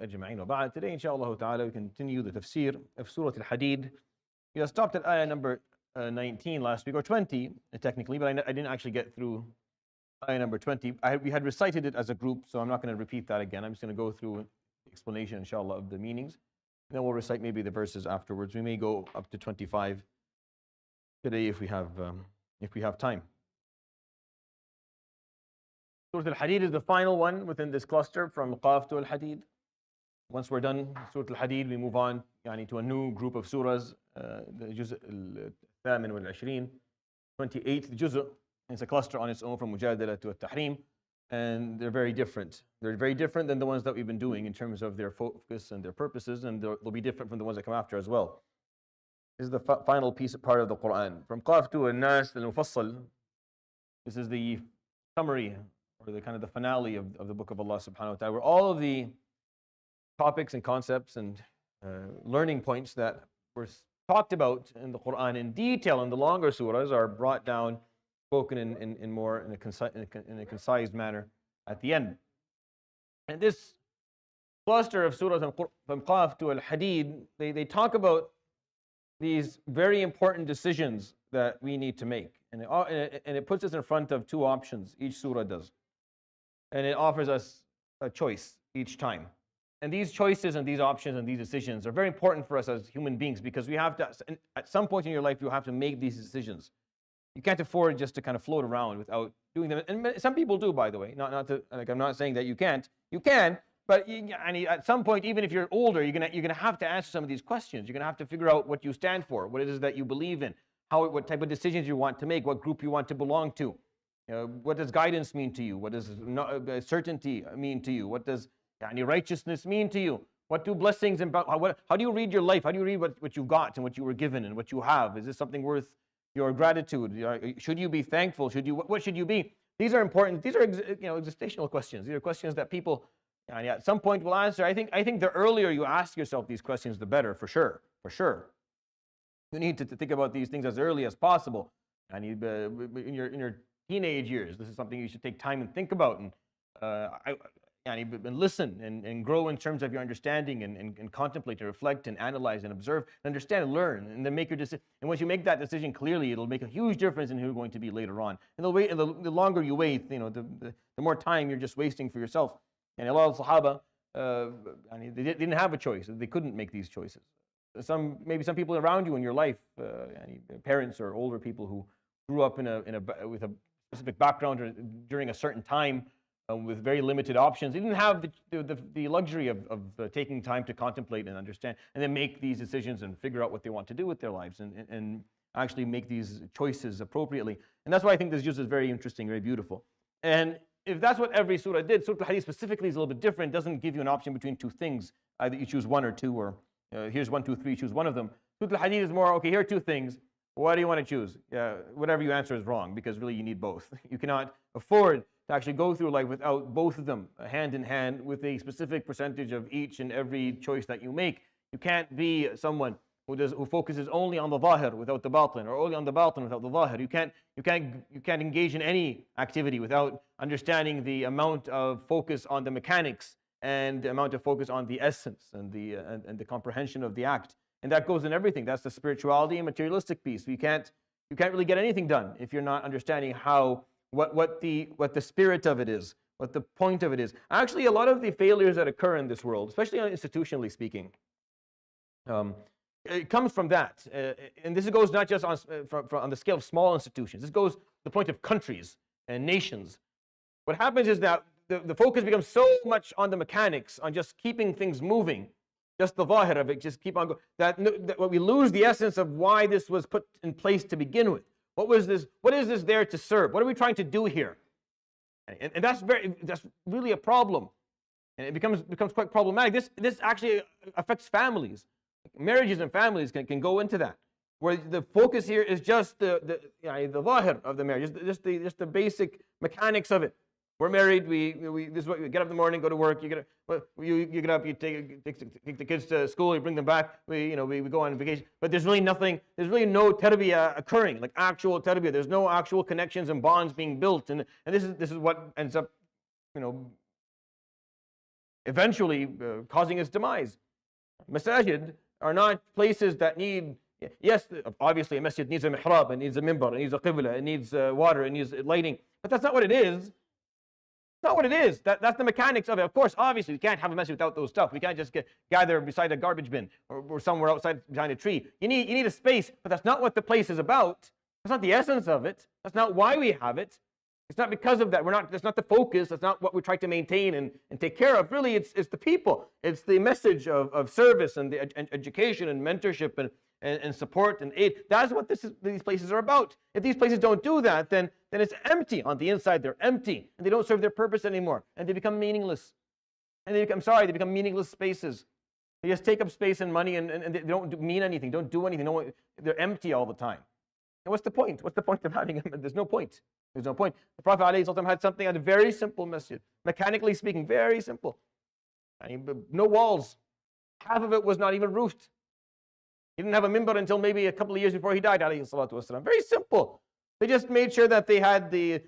أجمعين وبعد. Today, inshallah ta'ala, we continue the tafsir of Surat Al-Hadeed. We have stopped at ayah number 19 last week, or 20 technically, but I didn't actually get through ayah number 20. We had recited it as a group, so I'm not going to repeat that again. I'm just going to go through the explanation, inshallah, of the meanings. And then we'll recite maybe the verses afterwards. We may go up to 25 today if we have time. Surat Al-Hadeed is the final one within this cluster from Qaf to Al-Hadeed. Once we're done Surat Al-Hadeed, we move on to a new group of surahs, the Juz' al-Thamin wal-Ashrin, 28th Juz'. It's a cluster on its own from Mujadala to At-Tahrim, and they're very different. They're very different than the ones that we've been doing in terms of their focus and their purposes, and they'll be different from the ones that come after as well. This is the final part of the Quran. From Qaf to An-Nas al-Mufassal, this is the summary, or the kind of the finale of the book of Allah subhanahu wa ta'ala, where all of the topics and concepts and learning points that were talked about in the Quran in detail in the longer surahs are brought down, spoken in a concise manner at the end. And this cluster of surahs from Qaf to Al-Hadeed, they talk about these very important decisions that we need to make. And it puts us in front of two options, each surah does. And it offers us a choice each time. And these choices and these options and these decisions are very important for us as human beings, because we have to, at some point in your life, you have to make these decisions. You can't afford just to kind of float around without doing them. And some people do, by the way. Not to, like, I'm not saying that you can't. You can, but at some point, even if you're older, you're gonna have to answer some of these questions. You're gonna have to figure out what you stand for, what it is that you believe in, what type of decisions you want to make, what group you want to belong to. What does guidance mean to you? What does certainty mean to you? What does righteousness mean to you? What do blessings and how do you read your life? How do you read what you've got and what you were given and what you have? Is this something worth your gratitude? Should you be thankful? What should you be? These are important. These are existential questions. These are questions that people at some point will answer. I think the earlier you ask yourself these questions, the better, for sure. For sure. You need to think about these things as early as possible. In your teenage years, this is something you should take time and think about and listen and grow in terms of your understanding and contemplate and reflect and analyze and observe and understand and learn, and then make your decision. And once you make that decision clearly, it'll make a huge difference in who you're going to be later on. And the longer you wait, the more time you're just wasting for yourself. And a lot of Sahaba, they didn't have a choice. They couldn't make these choices. Maybe some people around you in your life, parents or older people who grew up with a specific background during a certain time, with very limited options. They didn't have the luxury of taking time to contemplate and understand and then make these decisions and figure out what they want to do with their lives and actually make these choices appropriately. And that's why I think this juz is very interesting, very beautiful. And if that's what every surah did, Surah Al-Hadeed specifically is a little bit different. It doesn't give you an option between two things. Either you choose one or two, or here's 1, 2, 3, choose one of them. Surah Al-Hadeed is more, okay, here are two things. What do you want to choose? Whatever you answer is wrong, because really you need both. You cannot afford to actually go through life without both of them hand in hand, with a specific percentage of each and every choice that you make. You can't be someone who focuses only on the zahir without the batin, or only on the batin without the zahir. You can't engage in any activity without understanding the amount of focus on the mechanics and the amount of focus on the essence and the comprehension of the act. And that goes in everything. That's the spirituality and materialistic piece. You can't really get anything done if you're not understanding what the spirit of it is, what the point of it is. Actually, a lot of the failures that occur in this world, especially institutionally speaking, it comes from that. And this goes not just on the scale of small institutions. This goes to the point of countries and nations. What happens is that the focus becomes so much on the mechanics, on just keeping things moving, just the zahir of it, just keep on going, that we lose the essence of why this was put in place to begin with. What was this? What is this there to serve? What are we trying to do here? And that's really a problem, and it becomes quite problematic. This actually affects families. Marriages and families can go into that, where the focus here is just the zahir of the marriage, just the basic mechanics of it. We're married. This is what we get up in the morning, go to work. You get up, you take the kids to school, you bring them back. We go on vacation. But there's really nothing. There's really no tarbiyah occurring, like actual tarbiyah. There's no actual connections and bonds being built. And this is what ends up eventually causing its demise. Masajid are not places that need, yes, obviously a masjid needs a mihrab, it needs a mimbar, it needs a qibla, it needs water, it needs lighting, but that's not what it is. It's not what it is. That's the mechanics of it. Of course, obviously, we can't have a masjid without those stuff. We can't just gather beside a garbage bin or somewhere outside behind a tree. You need a space, but that's not what the place is about. That's not the essence of it. That's not why we have it. It's not because of that. That's not the focus. That's not what we try to maintain and take care of. Really, it's the people. It's the message of service and the education and mentorship and support and aid. That's what these places are about. If these places don't do that, then it's empty. On the inside, they're empty, and they don't serve their purpose anymore, and they become meaningless. And they become meaningless spaces. They just take up space and money, and they don't mean anything, don't do anything. They're empty all the time. And what's the point? What's the point of having them? There's no point. There's no point. The Prophet ﷺ had something, had a very simple masjid. Mechanically speaking, very simple. No walls. Half of it was not even roofed. He didn't have a mimbar until maybe a couple of years before he died, ﷺ. Very simple. They just made sure that they had the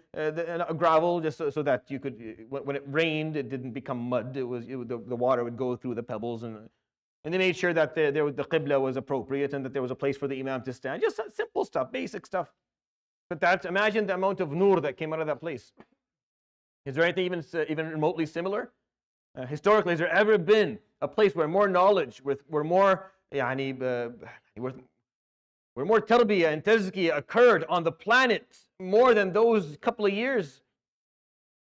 gravel just so that you could, when it rained, it didn't become mud. The water would go through the pebbles, and they made sure that the qibla was appropriate and that there was a place for the imam to stand. Just simple stuff, basic stuff. But imagine the amount of nur that came out of that place. Is there anything even remotely similar? Historically, has there ever been a place where more knowledge, where more tarbiyah and tazkiyah occurred on the planet more than those couple of years?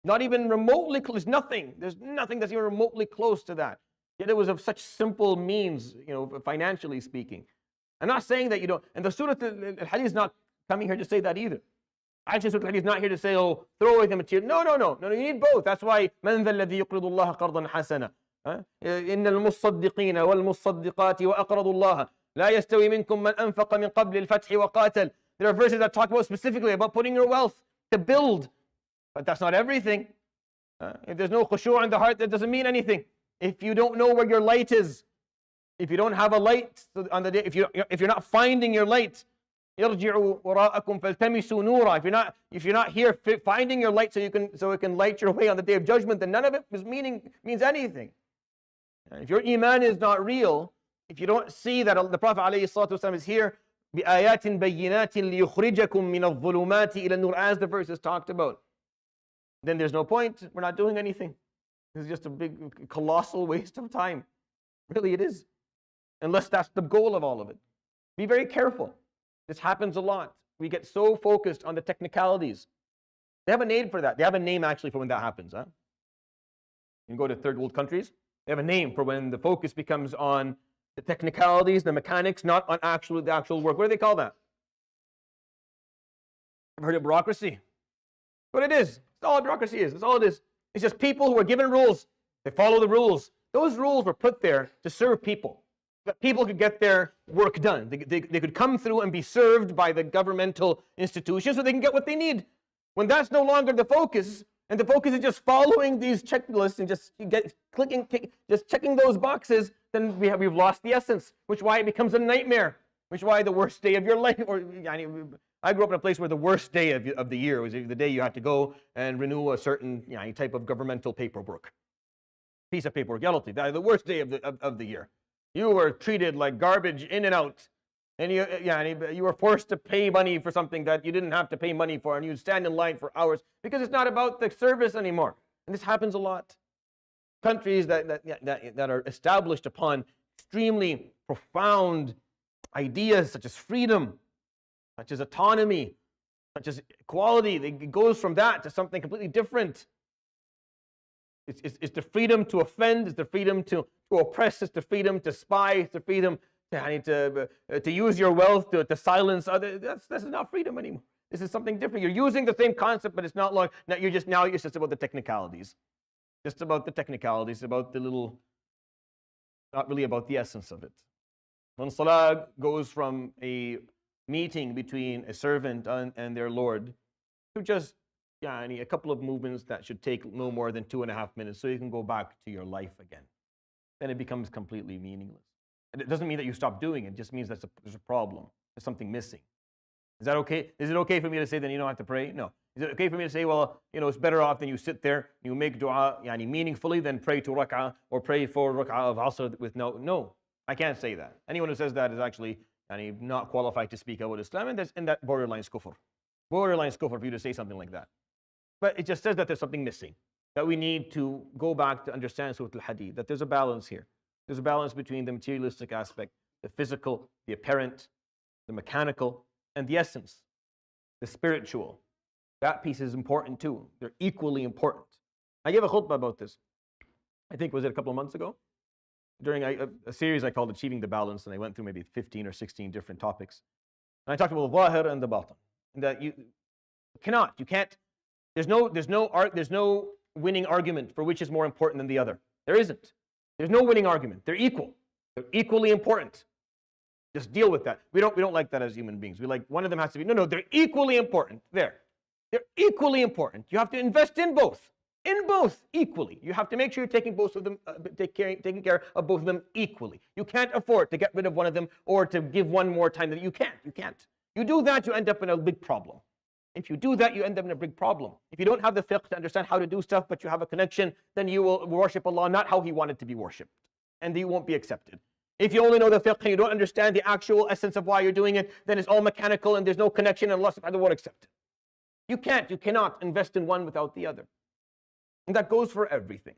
Not even remotely close. There's nothing that's even remotely close to that. Yet it was of such simple means, financially speaking. I'm not saying that you don't. And the Surat Al-Hadid is not coming here to say that either. Actually, Surat Al-Hadid is not here to say, oh, throw away the material. No. You need both. That's why مَنْ ذَا الَّذِي يُقْرِضُ اللَّهَ قَرْضًا حَسَنًا إِنَّ الْمُصَّدِّقِينَ وَالْمُصَّدِّقَاتِ وَأَقْرَضُوا اللَّهَ لَا يَسْتَوِي مِنْكُمْ مَنْ أَنْفَقَ مِنْ قَبْلِ الْفَتْحِ وَقَاتَلَ. There are verses that talk about specifically about putting your wealth to build. But that's not everything. If there's no khushu' in the heart, that doesn't mean anything. If you don't know where your light is, if you don't have a light on the day, if you're not finding your light, ارجعوا وراءكم فالتمسوا نورا. If you're not here finding your light so it can light your way on the day of judgment, then none of it means anything. If your iman is not real, if you don't see that the Prophet ﷺ is here, بآيات بينات ليخرجكم من الظلمات إلى النور, as the verse is talked about, then there's no point. We're not doing anything. This is just a big, colossal waste of time. Really, it is. Unless that's the goal of all of it. Be very careful. This happens a lot. We get so focused on the technicalities. They have a name for that. They have a name actually for when that happens. You can go to third world countries. They have a name for when the focus becomes on the technicalities, the mechanics, not on the actual work. What do they call that? I've heard of bureaucracy. What it is. That's all bureaucracy is. That's all it is. It's just people who are given rules. They follow the rules. Those rules were put there to serve people. That people could get their work done. They could come through and be served by the governmental institutions so they can get what they need. When that's no longer the focus, and the focus is just following these checklists and just just checking those boxes, then we've lost the essence, which is why it becomes a nightmare, which is why the worst day of your life, I grew up in a place where the worst day of the year was the day you had to go and renew a certain type of governmental paperwork. Piece of paperwork, the worst day of the year. You were treated like garbage in and out. And you were forced to pay money for something that you didn't have to pay money for, and you'd stand in line for hours because it's not about the service anymore. And this happens a lot. Countries that are established upon extremely profound ideas such as freedom, such as autonomy, such as equality, it goes from that to something completely different. It's the freedom to offend, it's the freedom to oppress, it's the freedom to spy, it's the freedom to use your wealth to silence others. This is not freedom anymore. This is something different. You're using the same concept, but it's not long. Now it's just about the technicalities. Just about the technicalities, about the little, not really about the essence of it. When salah goes from a meeting between a servant and their Lord to just a couple of movements that should take no more than 2.5 minutes so you can go back to your life again, then it becomes completely meaningless. And it doesn't mean that you stop doing it. It just means that there's a problem. There's something missing. Is that okay? Is it okay for me to say then you don't have to pray? No. Is it okay for me to say, well, it's better off than you sit there, you make dua meaningfully than pray 2 rak'ah or pray 4 rak'ah of asr with no. I can't say that. Anyone who says that is actually not qualified to speak about Islam, and that borderline kufr. Borderline kufr for you to say something like that. But it just says that there's something missing, that we need to go back to understand Surat AlHadeed, that there's a balance here. There's a balance between the materialistic aspect, the physical, the apparent, the mechanical, and the essence, the spiritual. That piece is important too. They're equally important. I gave a khutbah about this. I think, was it a couple of months ago? During a series I called Achieving the Balance, and I went through maybe 15 or 16 different topics. And I talked about the zahir and the batin. And that you can't, there's no winning argument for which is more important than the other. There isn't. There's no winning argument. They're equal. They're equally important. Just deal with that. We don't like that as human beings. We like one of them has to be, no, they're equally important. They're equally important. You have to invest in both. In both equally. You have to make sure you're taking both of them, taking care of both of them equally. You can't afford to get rid of one of them or to give one more time. You can't. You do that, you end up in a big problem. If you do that, you end up in a big problem. If you don't have the fiqh to understand how to do stuff, but you have a connection, then you will worship Allah not how He wanted to be worshipped, and you won't be accepted. If you only know the fiqh and you don't understand the actual essence of why you're doing it, then it's all mechanical and there's no connection, and Allah subhanahu wa ta'ala won't accept it. You cannot invest in one without the other. And that goes for everything.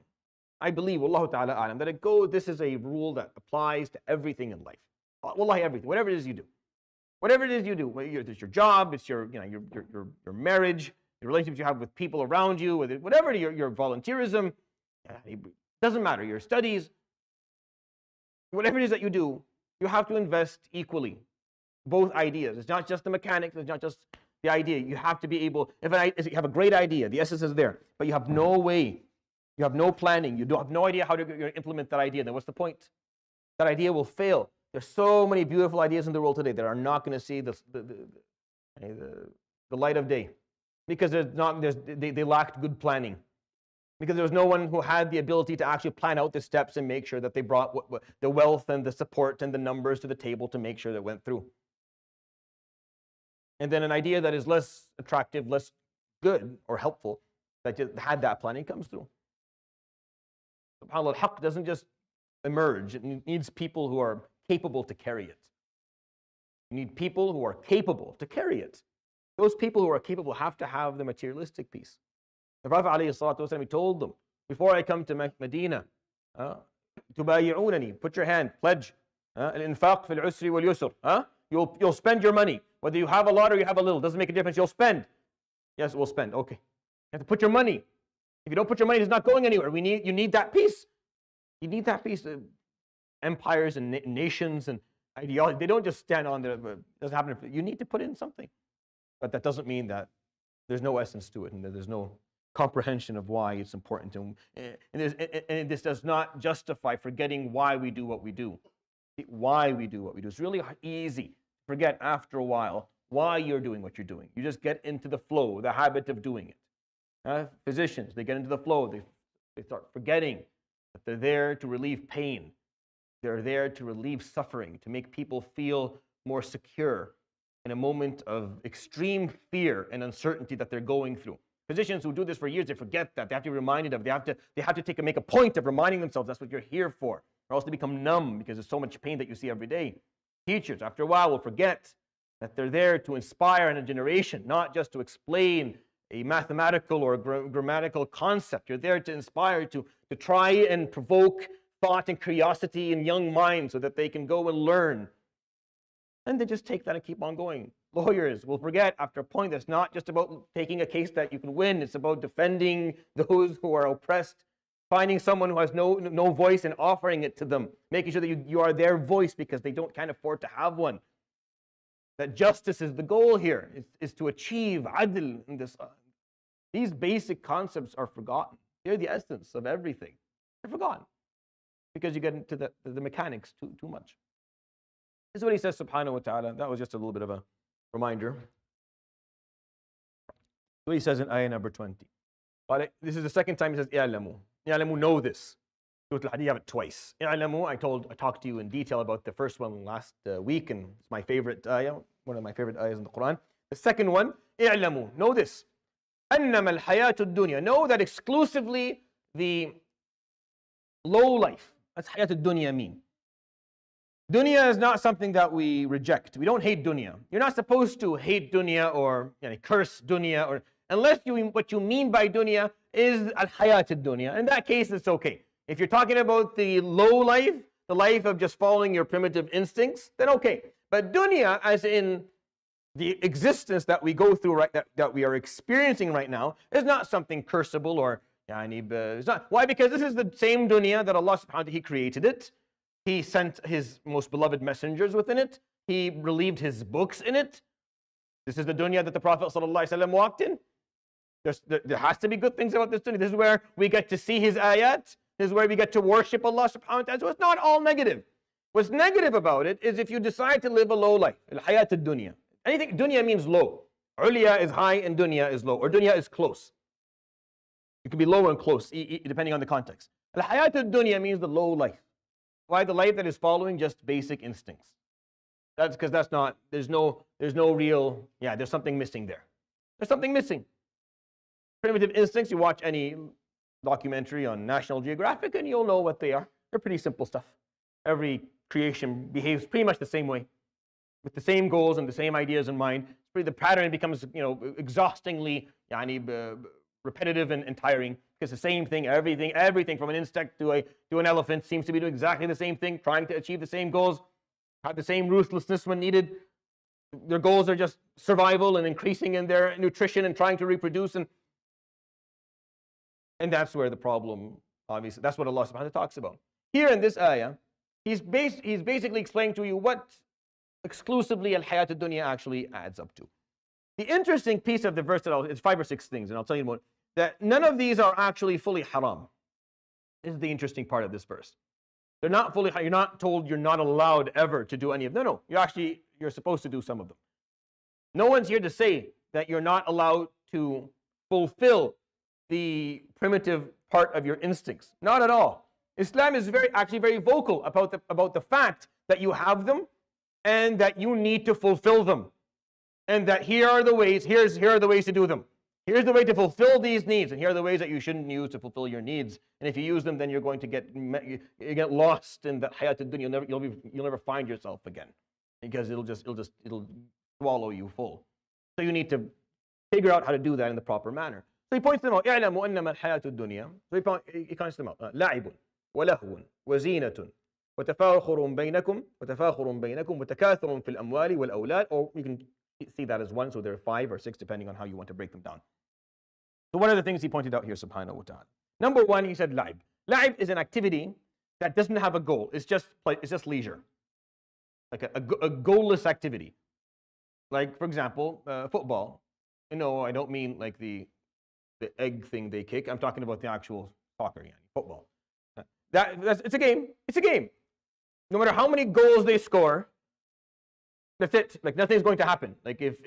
I believe, Wallahu ta'ala alam, that this is a rule that applies to everything in life. Wallahi, everything, whatever it is you do. Whatever it is you do, whether it's your job, it's your marriage, the relationships you have with people around you, whatever your volunteerism, it doesn't matter, your studies, whatever it is that you do, you have to invest equally. Both ideas. It's not just the mechanics, it's not just the idea. You have to be able, if you have a great idea, the essence is there, but you have no way, you have no planning, you have no idea how to implement that idea, then what's the point? That idea will fail. There's so many beautiful ideas in the world today that are not going to see the light of day because they lacked good planning. Because there was no one who had the ability to actually plan out the steps and make sure that they brought the wealth and the support and the numbers to the table to make sure that it went through. And then an idea that is less attractive, less good or helpful, that just had that planning comes through. SubhanAllah, al-haqq doesn't just emerge. It needs people who are capable to carry it. You need people who are capable to carry it. Those people who are capable have to have the materialistic piece. The Prophet ﷺ, he told them, before I come to Medina, تُبَايِعُونَنِي, put your hand, pledge. الْإِنفَاقِ فِي الْعُسْرِ وَالْيُسْرِ. You'll spend your money. Whether you have a lot or you have a little, doesn't make a difference. You'll spend. Yes, we'll spend. Okay. You have to put your money. If you don't put your money, it's not going anywhere. You need that piece. You need that piece. Empires and nations and ideology, they don't just stand on there. It doesn't happen. You need to put in something. But that doesn't mean that there's no essence to it and that there's no comprehension of why it's important. And this does not justify forgetting why we do what we do. Why we do what we do. It's really easy to forget after a while why you're doing what you're doing. You just get into the flow, the habit of doing it. Physicians, they get into the flow. They start forgetting that they're there to relieve pain. They're there to relieve suffering, to make people feel more secure in a moment of extreme fear and uncertainty that they're going through. Physicians who do this for years, they forget that. They have to be reminded of. They have to make a point of reminding themselves that's what you're here for, or else they become numb because there's so much pain that you see every day. Teachers, after a while, will forget that they're there to inspire in a generation, not just to explain a mathematical or grammatical concept. You're there to inspire, to try and provoke thought and curiosity in young minds so that they can go and learn. And they just take that and keep on going. Lawyers will forget after a point that's not just about taking a case that you can win. It's about defending those who are oppressed, finding someone who has no voice and offering it to them, making sure that you are their voice because they can't afford to have one. That justice is the goal here, is to achieve adl in this. These basic concepts are forgotten. They're the essence of everything. They're forgotten because you get into the mechanics too much. This is what he says, subhanahu wa ta'ala. That was just a little bit of a reminder. What he says in ayah number 20. This is the second time he says, i'lamu. I'lamu, know this. Surat AlHadeed, you have it twice. I'lamu, I talked to you in detail about the first one last week, and it's my favorite ayah, one of my favorite ayahs in the Quran. The second one, i'lamu, know this. أنما الحياة الدنيا. Know that exclusively the low life. That's حياة الدنيا mean. Dunya is not something that we reject. We don't hate dunya. You're not supposed to hate dunya or curse dunya, or unless what you mean by dunya is al-hayat al-dunya. In that case, it's okay. If you're talking about the low life, the life of just following your primitive instincts, then okay. But dunya, as in the existence that we go through that we are experiencing right now, is not something curseable or it's not. Why? Because this is the same dunya that Allah subhanahu wa ta'ala, He created it. He sent His most beloved messengers within it. He relieved His books in it. This is the dunya that the Prophet ﷺ walked in. There has to be good things about this dunya. This is where we get to see His ayat. This is where we get to worship Allah subhanahu wa ta'ala. So it's not all negative. What's negative about it is if you decide to live a low life. Al-hayat al-dunya. Anything, dunya means low. Uliya is high and dunya is low. Or dunya is close. It can be low and close, depending on the context. Al-hayat al-dunya means the low life. Why? The life that is following just basic instincts. That's because there's no real, there's something missing there. There's something missing. Primitive instincts, you watch any documentary on National Geographic and you'll know what they are. They're pretty simple stuff. Every creation behaves pretty much the same way, with the same goals and the same ideas in mind. The pattern becomes, exhaustingly repetitive and tiring. Because the same thing, everything from an insect to an elephant seems to be doing exactly the same thing, trying to achieve the same goals, have the same ruthlessness when needed. Their goals are just survival and increasing in their nutrition and trying to reproduce. And that's where the problem, obviously, that's what Allah subhanahu wa ta'ala talks about. Here in this ayah, He's basically explaining to you what exclusively al-hayat al-dunya actually adds up to. The interesting piece of the verse, it's 5 or 6 things, and I'll tell you more. That none of these are actually fully haram. This is the interesting part of this verse. They're not fully, you're not told you're not allowed ever to do any of them. No, you're supposed to do some of them. No one's here to say that you're not allowed to fulfill the primitive part of your instincts. Not at all. Islam is actually very vocal about the fact that you have them and that you need to fulfill them. And that here are the ways to do them. Here's the way to fulfill these needs, and here are the ways that you shouldn't use to fulfill your needs. And if you use them, then you're going to get lost in the hayat al-dunya. You'll never find yourself again, because it'll swallow you full. So you need to figure out how to do that in the proper manner. So he points them out. اعلموا أنما الحياة الدنيا. So he points them out. لعب ولهو وزينة وتفاخر بينكم وتكاثر في الأموال والأولاد. Or you can see that as one, so there are 5 or 6 depending on how you want to break them down. So one of the things he pointed out here, subhanahu wa ta'ala. Number 1, he said la'ib. La'ib is an activity that doesn't have a goal. It's just leisure. Like a goalless activity. Like, for example, football. No, I don't mean like the egg thing they kick. I'm talking about the actual soccer, football. It's a game. It's a game. No matter how many goals they score, that's it. Like, nothing's going to happen. Like, if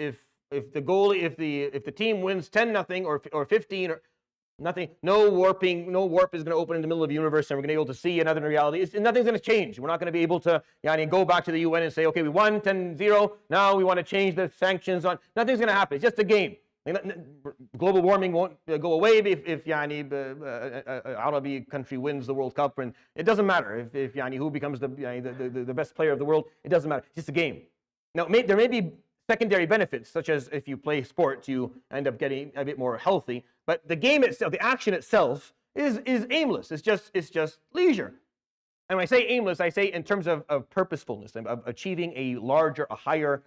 the team wins 10-0 or 15 or nothing, no warp is going to open in the middle of the universe, and we're going to be able to see another reality. Nothing's going to change. We're not going to be able to go back to the UN and say, okay, we won 10-0. Now we want to change the sanctions on. Nothing's going to happen. It's just a game. Global warming won't go away if Arabi country wins the World Cup, and it doesn't matter if who becomes the best player of the world. It doesn't matter. It's just a game. Now, there may be secondary benefits, such as if you play sports, you end up getting a bit more healthy. But the game itself, the action itself, is aimless. It's just leisure. And when I say aimless, I say in terms of purposefulness, of achieving a higher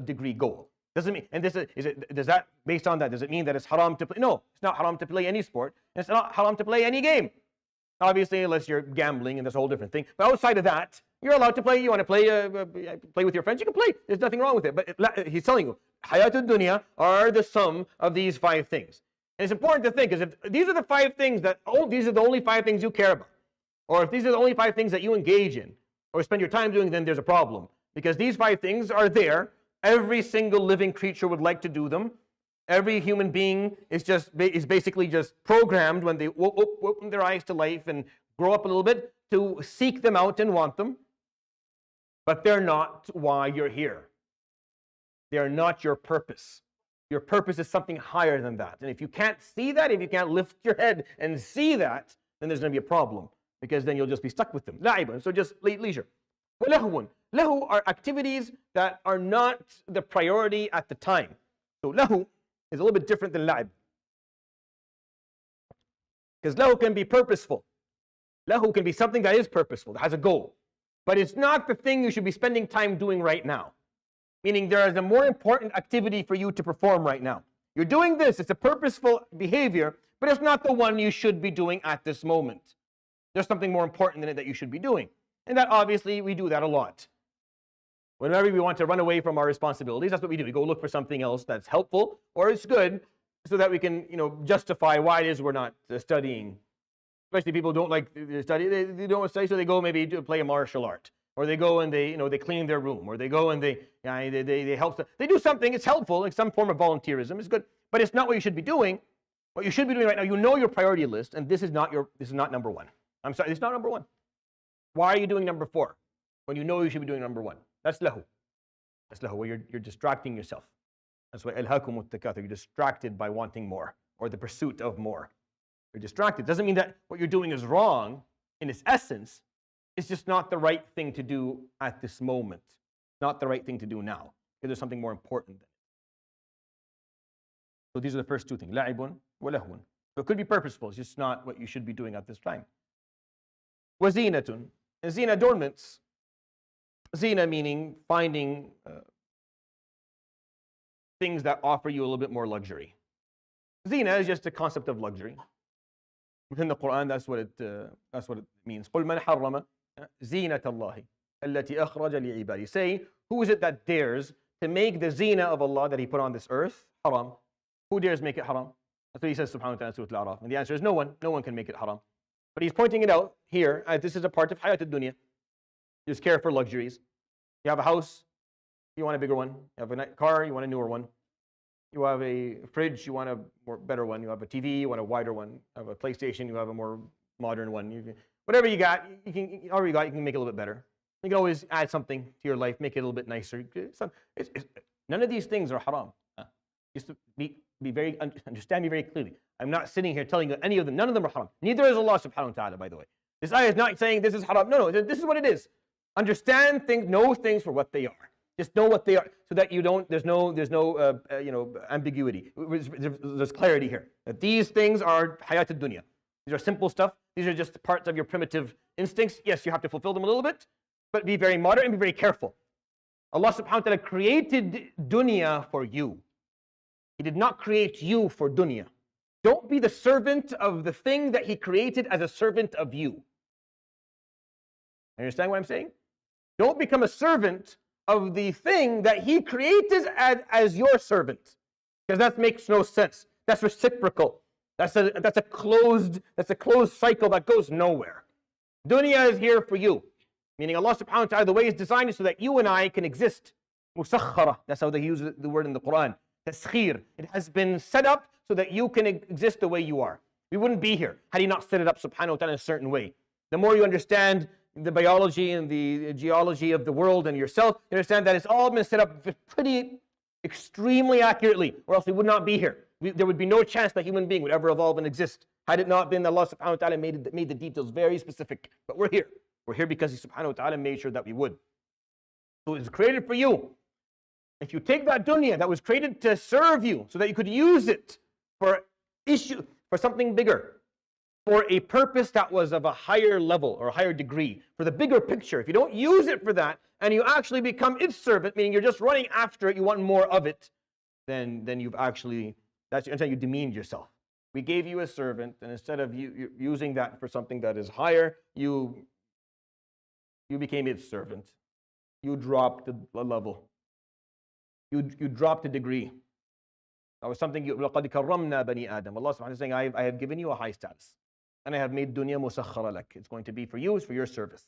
degree goal. Doesn't mean, and does that, based on that, does it mean that it's haram to play? No, it's not haram to play any sport. And it's not haram to play any game. Obviously, unless you're gambling, and that's a whole different thing. But outside of that, you're allowed to play. You want to play with your friends, you can play. There's nothing wrong with it. But he's telling you, hayatul dunya are the sum of these 5 things. And it's important to think, because if these are the 5 things these are the only 5 things you care about, or if these are the only 5 things that you engage in, or spend your time doing, then there's a problem. Because these 5 things are there. Every single living creature would like to do them. Every human being is basically just programmed when they open their eyes to life and grow up a little bit to seek them out and want them. But they're not why you're here. They are not your purpose. Your purpose is something higher than that. And if you can't see that, if you can't lift your head and see that, then there's going to be a problem, because then you'll just be stuck with them. لعب, so just leisure. وَلَهْوٌ. Lahu are activities that are not the priority at the time. So lahu is a little bit different than la'ib. Because lahu can be purposeful. Lahu can be something that is purposeful, that has a goal. But it's not the thing you should be spending time doing right now. Meaning there is a more important activity for you to perform right now. You're doing this, it's a purposeful behavior, but it's not the one you should be doing at this moment. There's something more important than it that you should be doing. And that obviously we do that a lot. Whenever we want to run away from our responsibilities, that's what we do. We go look for something else that's helpful or it's good, so that we can, justify why it is we're not studying. Especially people who don't like to study. They don't study, so they go maybe to play a martial art, or they go and they clean their room, or they go and they help. They do something. It's helpful, like some form of volunteerism. It's good, but it's not what you should be doing. What you should be doing right now, your priority list, and this is not number one. I'm sorry, it's not number one. Why are you doing number 4 when you know you should be doing number 1? That's lahu. That's lahu, where you're distracting yourself. That's why alhaakum at-takathur. You're distracted by wanting more, or the pursuit of more. You're distracted. Doesn't mean that what you're doing is wrong in its essence. It's just not the right thing to do at this moment. Not the right thing to do now, because there's something more important than it. So these are the first 2 things, la'ibun wa lahwun. So it could be purposeful, it's just not what you should be doing at this time. Wa zinatun. And zina, adornments. Zina meaning finding things that offer you a little bit more luxury. Zina is just a concept of luxury. Within the Quran, that's what it means. قُلْ مَنْ حَرَّمَ زِينَةَ اللَّهِ الَّتِي أَخْرَجَ لِعِبَادِهِ. Say, who is it that dares to make the zina of Allah that He put on this earth haram? Who dares make it haram? That's what He says, subhanahu wa ta'ala, Surat Al-A'raf. And the answer is no one. No one can make it haram. But He's pointing it out here, this is a part of hayat ad-dunya. Just care for luxuries. You have a house, you want a bigger one. You have a car, you want a newer one. You have a fridge, you want a better one. You have a TV, you want a wider one. You have a PlayStation, you have a more modern one. Whatever you got, you can make it a little bit better. You can always add something to your life, make it a little bit nicer. None of these things are haram. Just to understand me very clearly. I'm not sitting here telling you any of them. None of them are haram. Neither is Allah subhanahu wa ta'ala, by the way. This ayah is not saying this is haram. No, this is what it is. Understand things, know things for what they are. Just know what they are, so that you don't. There's no ambiguity. There's clarity here. That these things are hayat ad-dunya. These are simple stuff. These are just parts of your primitive instincts. Yes, you have to fulfill them a little bit, but be very moderate and be very careful. Allah subhanahu wa ta'ala created dunya for you. He did not create you for dunya. Don't be the servant of the thing that He created as a servant of you. Understand what I'm saying? Don't become a servant of the thing that He created as your servant, because that makes no sense. That's reciprocal. That's a closed cycle that goes nowhere. Dunya is here for you, meaning Allah subhanahu wa ta'ala, the way He's designed it so that you and I can exist. Musakhara, that's how they use the word in the Quran. Taskhir, it has been set up so that you can exist the way you are. We wouldn't be here had He not set it up subhanahu wa ta'ala in a certain way. The more you understand the biology and the geology of the world and yourself, you understand that it's all been set up pretty extremely accurately, or else we would not be here. There would be no chance that human being would ever evolve and exist had it not been that Allah subhanahu wa ta'ala made the details very specific. But we're here. We're here because He subhanahu wa ta'ala made sure that we would. So it's created for you. If you take that dunya that was created to serve you so that you could use it for something bigger, for a purpose that was of a higher level or a higher degree, for the bigger picture, if you don't use it for that and you actually become its servant, meaning you're just running after it, you want more of it, then you've actually, that's until you demeaned yourself. We gave you a servant, and instead of you using that for something that is higher, you became its servant. You dropped the level. You dropped a degree. That was something لَقَدْ كَرَّمْنَا بَنِي آدَمَ. Allah subhanahu wa ta'ala is saying, I have given you a high status. And I have made dunya musakhara lak. It's going to be for you, it's for your service.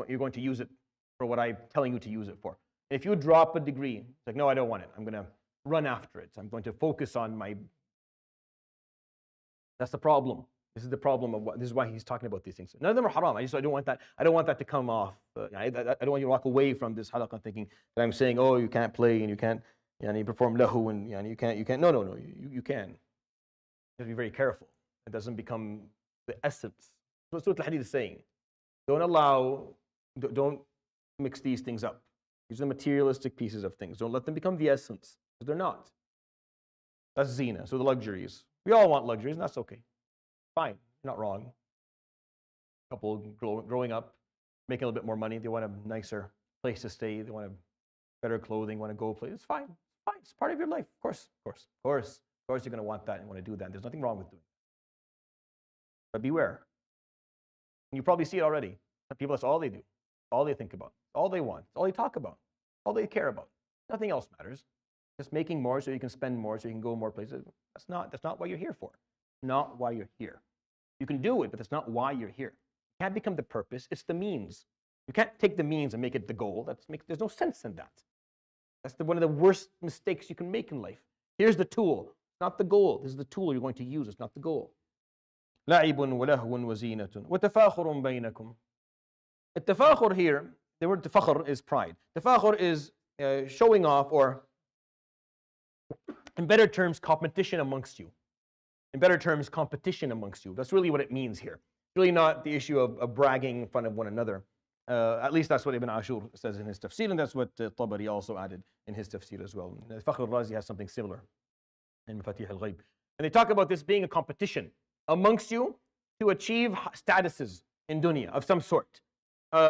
You're going to use it for what I'm telling you to use it for. If you drop a degree, it's like, no, I don't want it. I'm going to run after it. I'm going to focus on my... That's the problem. This is the problem of this is why He's talking about these things. None of them are haram. I don't want that. I don't want that to come off. I don't want you to walk away from this halaqah thinking that I'm saying, oh, you can't play and you can't You perform lahu and you can't. No, you can. You have to be very careful. It doesn't become the essence. That's what AlHadeed is saying. Don't mix these things up. These are materialistic pieces of things. Don't let them become the essence, because they're not. That's zina, so the luxuries. We all want luxuries, and that's okay. Fine, you're not wrong. Couple growing up, making a little bit more money, they want a nicer place to stay, they want better clothing, want to go play. It's fine. It's part of your life. Of course, you're going to want that and want to do that. There's nothing wrong with doing it. But beware. You probably see it already. Some people, that's all they do, all they think about, all they want, all they talk about, all they care about. Nothing else matters. Just making more so you can spend more, so you can go more places. That's not what you're here for. Not why you're here. You can do it, but that's not why you're here. It can't become the purpose. It's the means. You can't take the means and make it the goal. There's no sense in that. That's one of the worst mistakes you can make in life. Here's the tool, not the goal. This is the tool you're going to use. It's not the goal. لعب ولهو وزينة وتفاخر بينكم. التفاخر here, the word تفاخر is pride. تفاخر is showing off, or in better terms, competition amongst you. In better terms, competition amongst you. That's really what it means here. It's really not the issue of bragging in front of one another. At least that's what Ibn Ashur says in his tafsir, and that's what Tabari also added in his tafsir as well. Fakhr al-Razi has something similar in Mafatih al-Ghayb. And they talk about this being a competition amongst you to achieve statuses in dunya of some sort.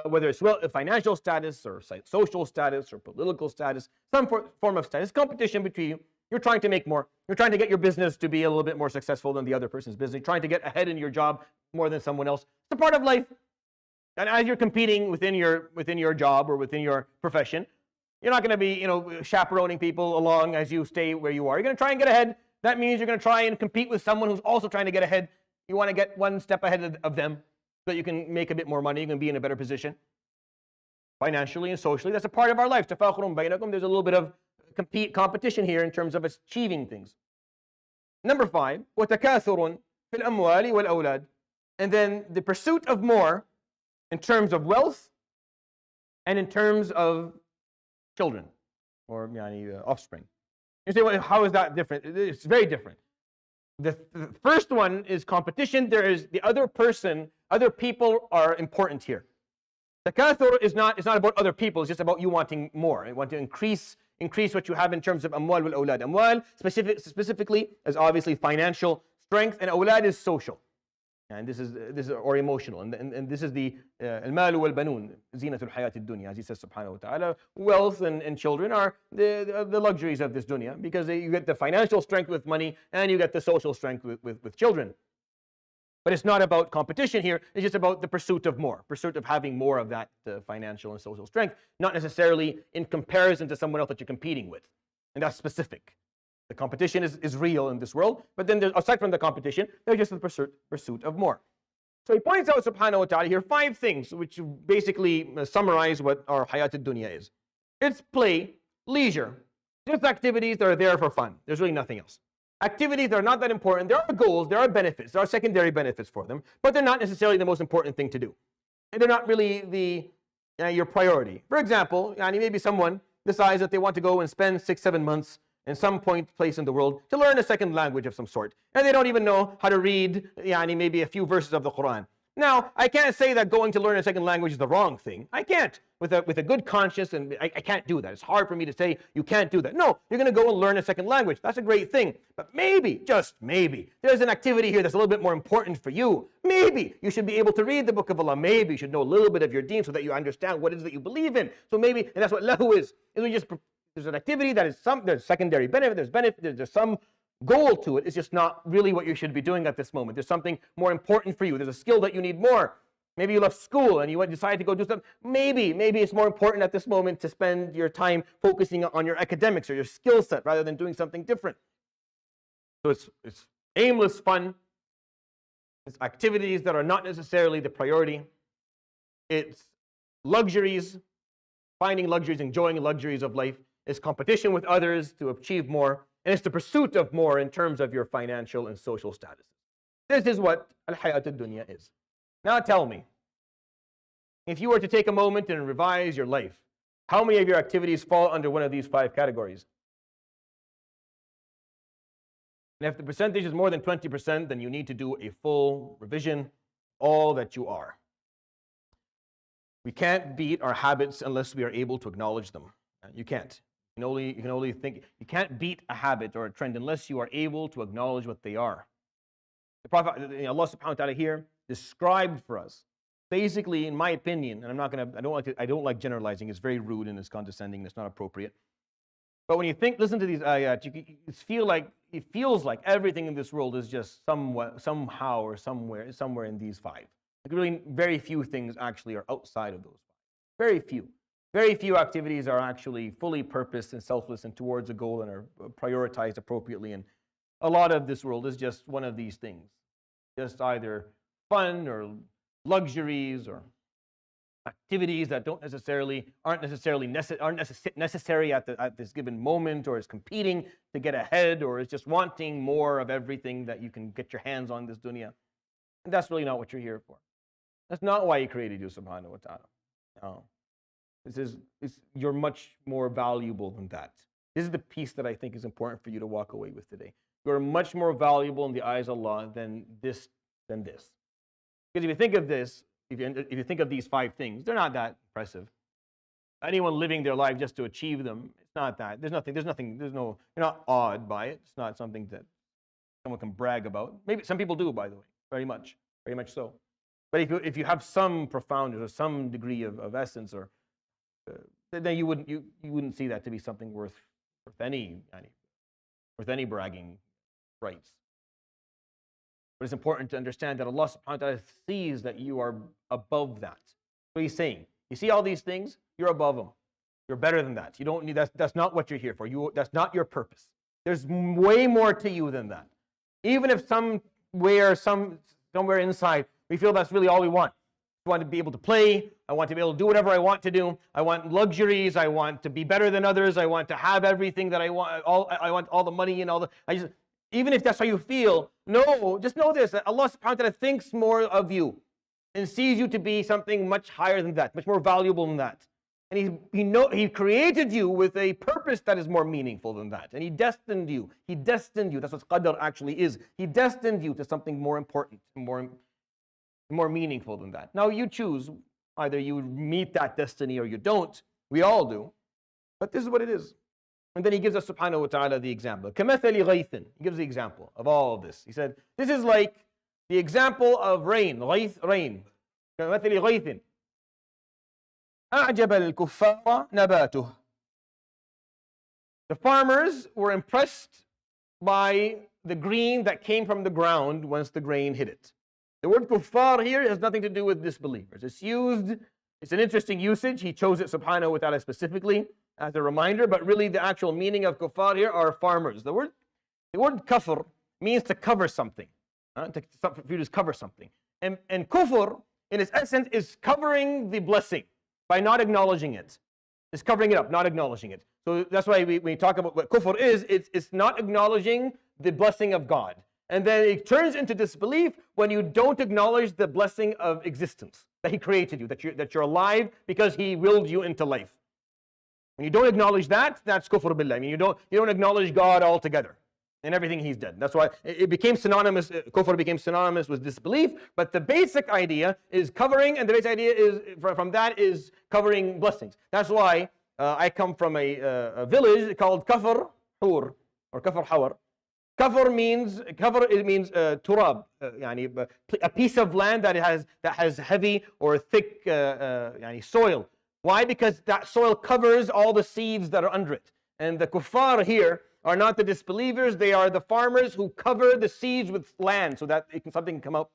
Whether it's financial status or social status or political status, some form of status, competition between you. You're trying to make more. You're trying to get your business to be a little bit more successful than the other person's business. You're trying to get ahead in your job more than someone else. It's a part of life. And as you're competing within your job or within your profession, you're not going to be, chaperoning people along as you stay where you are. You're going to try and get ahead. That means you're going to try and compete with someone who's also trying to get ahead. You want to get one step ahead of them so that you can make a bit more money. You can be in a better position financially and socially. That's a part of our life. تَفَاخُرٌ بَيْنَكُمْ. There's a little bit of competition here in terms of achieving things. Number 5, وَتَكَاثُرٌ فِي الْأَمْوَالِ وَالْأَوْلَادِ. And then the pursuit of more in terms of wealth and in terms of children or offspring. You say, well, how is that different? It's very different. The first one is competition. There is the other person, other people are important here. Takathur is not about other people, it's just about you wanting more. You want to increase what you have in terms of amwal wal awlad. Amwal specifically is obviously financial strength, and awlad is social. And this is or emotional, and this is the al-mal wal banun, zinatul hayat ad-dunya, as he says subhanahu wa ta'ala. Wealth and children are the luxuries of this dunya, because you get the financial strength with money and you get the social strength with children. But it's not about competition here. It's just about the pursuit of more, pursuit of having more of that financial and social strength, not necessarily in comparison to someone else that you're competing with. And that's specific. The competition is real in this world, but then aside from the competition, there's just the pursuit of more. So he points out, subhanahu wa ta'ala, here 5 things which basically summarize what our hayat ad-dunya is. It's play, leisure, just activities that are there for fun. There's really nothing else. Activities that are not that important. There are goals, there are benefits, there are secondary benefits for them, but they're not necessarily the most important thing to do. And they're not really your priority. For example, maybe someone decides that they want to go and spend 6-7 months in some place in the world to learn a second language of some sort, and they don't even know how to read maybe a few verses of the Quran. Now, I can't say that going to learn a second language is the wrong thing. I can't. With a good conscience, and I can't do that. It's hard for me to say you can't do that. No, you're going to go and learn a second language. That's a great thing. But maybe, just maybe, there's an activity here that's a little bit more important for you. Maybe you should be able to read the Book of Allah. Maybe you should know a little bit of your deen so that you understand what it is that you believe in. So maybe, and that's what lahu is. There's an activity that is there's secondary benefit, there's some goal to it. It's just not really what you should be doing at this moment. There's something more important for you. There's a skill that you need more. Maybe you left school and you decide to go do something. Maybe it's more important at this moment to spend your time focusing on your academics or your skill set rather than doing something different. So it's aimless fun. It's activities that are not necessarily the priority. It's luxuries, finding luxuries, enjoying luxuries of life. It's competition with others to achieve more. And it's the pursuit of more in terms of your financial and social status. This is what al-hayat ad-dunya is. Now tell me, if you were to take a moment and revise your life, how many of your activities fall under one of these 5 categories? And if the percentage is more than 20%, then you need to do a full revision, all that you are. We can't beat our habits unless we are able to acknowledge them. You can't. You can only think. You can't beat a habit or a trend unless you are able to acknowledge what they are. The Prophet, Allah subhanahu wa ta'ala here described for us, basically, in my opinion, and I don't like generalizing, it's very rude and it's condescending, and it's not appropriate. But when you listen to these ayat, it feels like everything in this world is just somehow or somewhere in these five. Like really, very few things actually are outside of those five. Very few. Very few activities are actually fully purposed and selfless and towards a goal and are prioritized appropriately. And a lot of this world is just one of these things. Just either fun or luxuries or activities that aren't necessarily necessary at this given moment, or is competing to get ahead, or is just wanting more of everything that you can get your hands on this dunya. And that's really not what you're here for. That's not why He created you, subhanahu wa ta'ala. No. You're much more valuable than that. This is the piece that I think is important for you to walk away with today. You're much more valuable in the eyes of Allah than this. Because if you think of this, if you think of these five things, they're not that impressive. Anyone living their life just to achieve them, it's not that. You're not awed by it. It's not something that someone can brag about. Maybe some people do, by the way, very much so. But if you have some profound or some degree of essence, or then you wouldn't see that to be something worth any bragging rights. But it's important to understand that Allah subhanahu wa ta'ala sees that you are above that. So He's saying, you see all these things, you're above them. You're better than that. You don't need that's not what you're here for. That's not your purpose. There's way more to you than that. Even if somewhere inside we feel that's really all we want. I want to be able to play. I want to be able to do whatever I want to do. I want luxuries. I want to be better than others. I want to have everything that I want. I want all the money and all the. Even if that's how you feel, no, just know this: that Allah subhanahu wa ta'ala thinks more of you and sees you to be something much higher than that, much more valuable than that. And He created you with a purpose that is more meaningful than that. And He destined you. That's what qadr actually is. He destined you to something more important, more meaningful than that. Now you choose, either you meet that destiny or you don't. We all do. But this is what it is. And then He gives us subhanahu wa ta'ala the example. كَمَثَلِ غَيْثٍ. He gives the example of all of this. He said, this is like the example of rain. Rain. كَمَثَلِ غَيْثٍ. أَعْجَبَ الْكُفَّارَ نَبَاتُهُ. The farmers were impressed by the green that came from the ground once the grain hit it. The word kuffar here has nothing to do with disbelievers. It's an interesting usage. He chose it subhanahu wa ta'ala specifically as a reminder, but really the actual meaning of kuffar here are farmers. The word kafr means to cover something. For you to cover something. And kufr, in its essence, is covering the blessing by not acknowledging it. It's covering it up, not acknowledging it. So that's why we talk about what kufr is, it's not acknowledging the blessing of God. And then it turns into disbelief when you don't acknowledge the blessing of existence, that He created you, that you're alive because He willed you into life. When you don't acknowledge that, that's kufr billah. I mean, you don't acknowledge God altogether and everything He's done. That's why it became synonymous, kufr became synonymous with disbelief, but the basic idea is covering, and the basic idea is from that is covering blessings. That's why I come from a village called Kafr Hur, or Kafr Hawar. Kafr means turab, a piece of land that has heavy or thick soil. Why? Because that soil covers all the seeds that are under it. And the kuffar here are not the disbelievers; they are the farmers who cover the seeds with land so that something can come up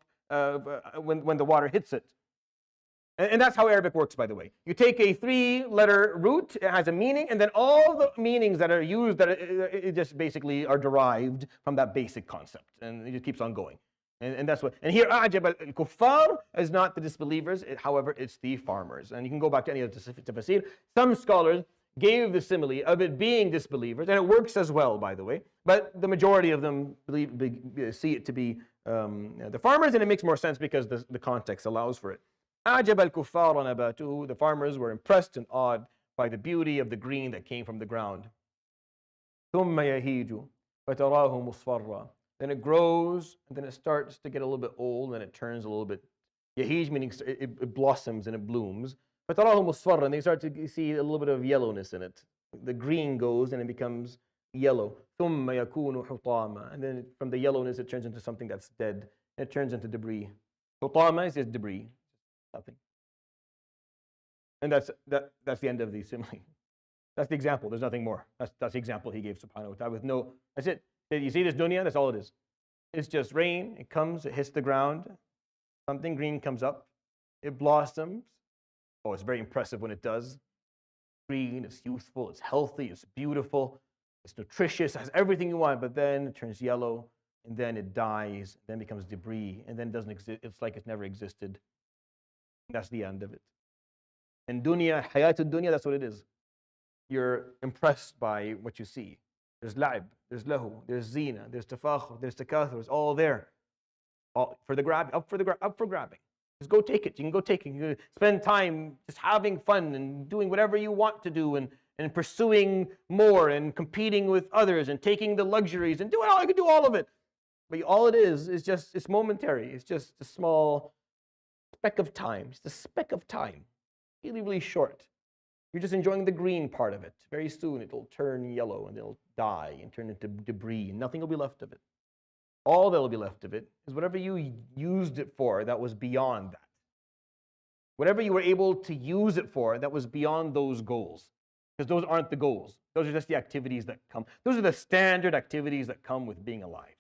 when the water hits it. And that's how Arabic works, by the way. You take a 3-letter root, it has a meaning, and then all the meanings that are used, it just basically are derived from that basic concept. And it just keeps on going. And that's what. And here, أعجب الكفار is not the disbelievers, however, it's the farmers. And you can go back to any of the Tafseer. Some scholars gave the simile of it being disbelievers, and it works as well, by the way. But the majority of them see it to be the farmers, and it makes more sense because the context allows for it. أعجب الكفار نباته. The farmers were impressed and awed by the beauty of the green that came from the ground. ثم يهيج فَتَرَاهُ مُصْفَرًّا. Then it grows, and then it starts to get a little bit old, and it turns a little bit yahij, meaning it blossoms and it blooms. فَتَرَاهُ مُصْفَرًّا. And you start to see a little bit of yellowness in it. The green goes and it becomes yellow. ثُمَّ يَكُونُ حُطَامًا. And then from the yellowness it turns into something that's dead. And it turns into debris. حُطَامًا is just debris. Nothing. And that's the end of the simile. That's the example. There's nothing more. That's the example he gave, subhanahu wa ta'ala, with no, that's it. You see this dunya? That's all it is. It's just rain. It comes, it hits the ground. Something green comes up. It blossoms. Oh, it's very impressive when it does. Green, it's youthful, it's healthy, it's beautiful, it's nutritious, it has everything you want, but then it turns yellow, and then it dies, then becomes debris, and then it doesn't exist. It's like it's never existed. That's the end of it. And dunya, hayatul dunya, that's what it is. You're impressed by what you see. There's la'ib, there's lahu, there's zina, there's tafakhur, there's takathur, it's all there. All for the grab, up for grabbing. Just go take it. You can go take it. You can spend time just having fun and doing whatever you want to do, and pursuing more and competing with others and taking the luxuries and doing all. You can do all of it. But all it is just, it's momentary. It's just a small speck of time. It's a speck of time. Really, really short. You're just enjoying the green part of it. Very soon it'll turn yellow and it'll die and turn into debris, and nothing will be left of it. All that will be left of it is whatever you used it for that was beyond that. Whatever you were able to use it for that was beyond those goals. Because those aren't the goals. Those are just the activities that come. Those are the standard activities that come with being alive.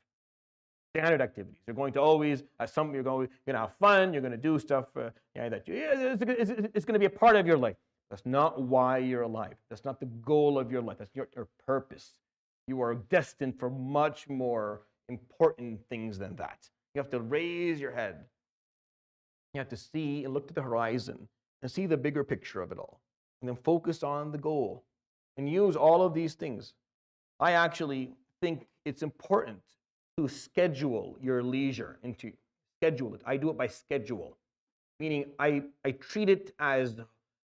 Standard activities. You're going to always, you're going to have fun, you're going to do stuff it's going to be a part of your life. That's not why you're alive. That's not the goal of your life. That's your purpose. You are destined for much more important things than that. You have to raise your head. You have to see and look to the horizon and see the bigger picture of it all. And then focus on the goal and use all of these things. I actually think it's important to schedule your leisure and to schedule it. I do it by schedule, meaning I treat it as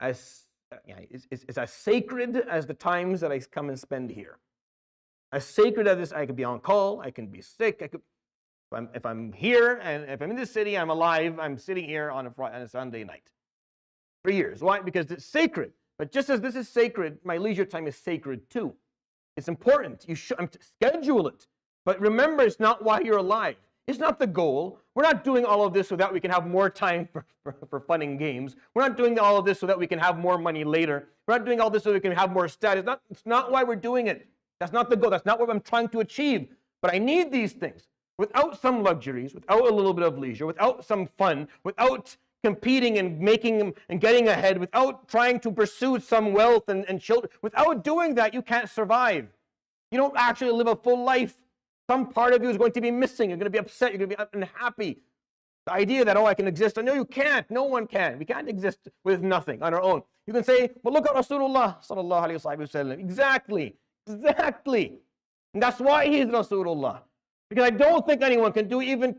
it's as sacred as the times that I come and spend here. As sacred as this, I could be on call, I can be sick, if I'm here and if I'm in this city, I'm alive, I'm sitting here on a Sunday night. For years. Why? Because it's sacred. But just as this is sacred, my leisure time is sacred too. It's important. You should schedule it. But remember, it's not why you're alive. It's not the goal. We're not doing all of this so that we can have more time for fun and games. We're not doing all of this so that we can have more money later. We're not doing all this so we can have more status. It's not why we're doing it. That's not the goal. That's not what I'm trying to achieve. But I need these things. Without some luxuries, without a little bit of leisure, without some fun, without competing and making and getting ahead, without trying to pursue some wealth and children, without doing that, you can't survive. You don't actually live a full life. Some part of you is going to be missing. You're going to be upset. You're going to be unhappy. The idea that, I can exist. No, you can't. No one can. We can't exist with nothing on our own. You can say, well, look at Rasulullah sallallahu alayhi wa sallam. Exactly. And that's why he is Rasulullah. Because I don't think anyone can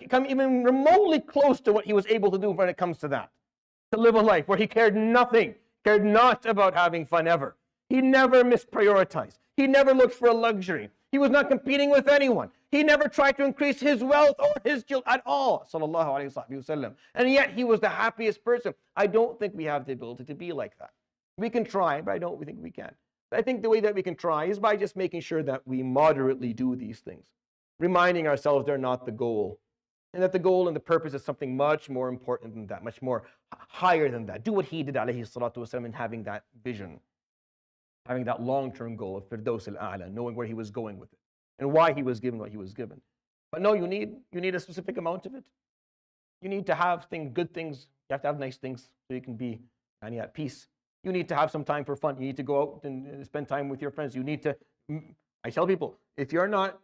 come even remotely close to what he was able to do when it comes to that. To live a life where he cared not about having fun ever. He never misprioritized. He never looked for a luxury. He was not competing with anyone. He never tried to increase his wealth or his children at all. Sallallahu alayhi wa sallam. And yet he was the happiest person. I don't think we have the ability to be like that. We can try, but I don't think we can. I think the way that we can try is by just making sure that we moderately do these things. Reminding ourselves they're not the goal. And that the goal and the purpose is something much more important than that, much more higher than that. Do what he did, alayhi salatu wasalam, in having that vision. Having that long-term goal of Firdaus al-A'la, knowing where he was going with it. And why he was given what he was given. But no, you need a specific amount of it. You need to have good things. You have to have nice things so you can be at peace. You need to have some time for fun. You need to go out and spend time with your friends. You need to, I tell people, if you're not,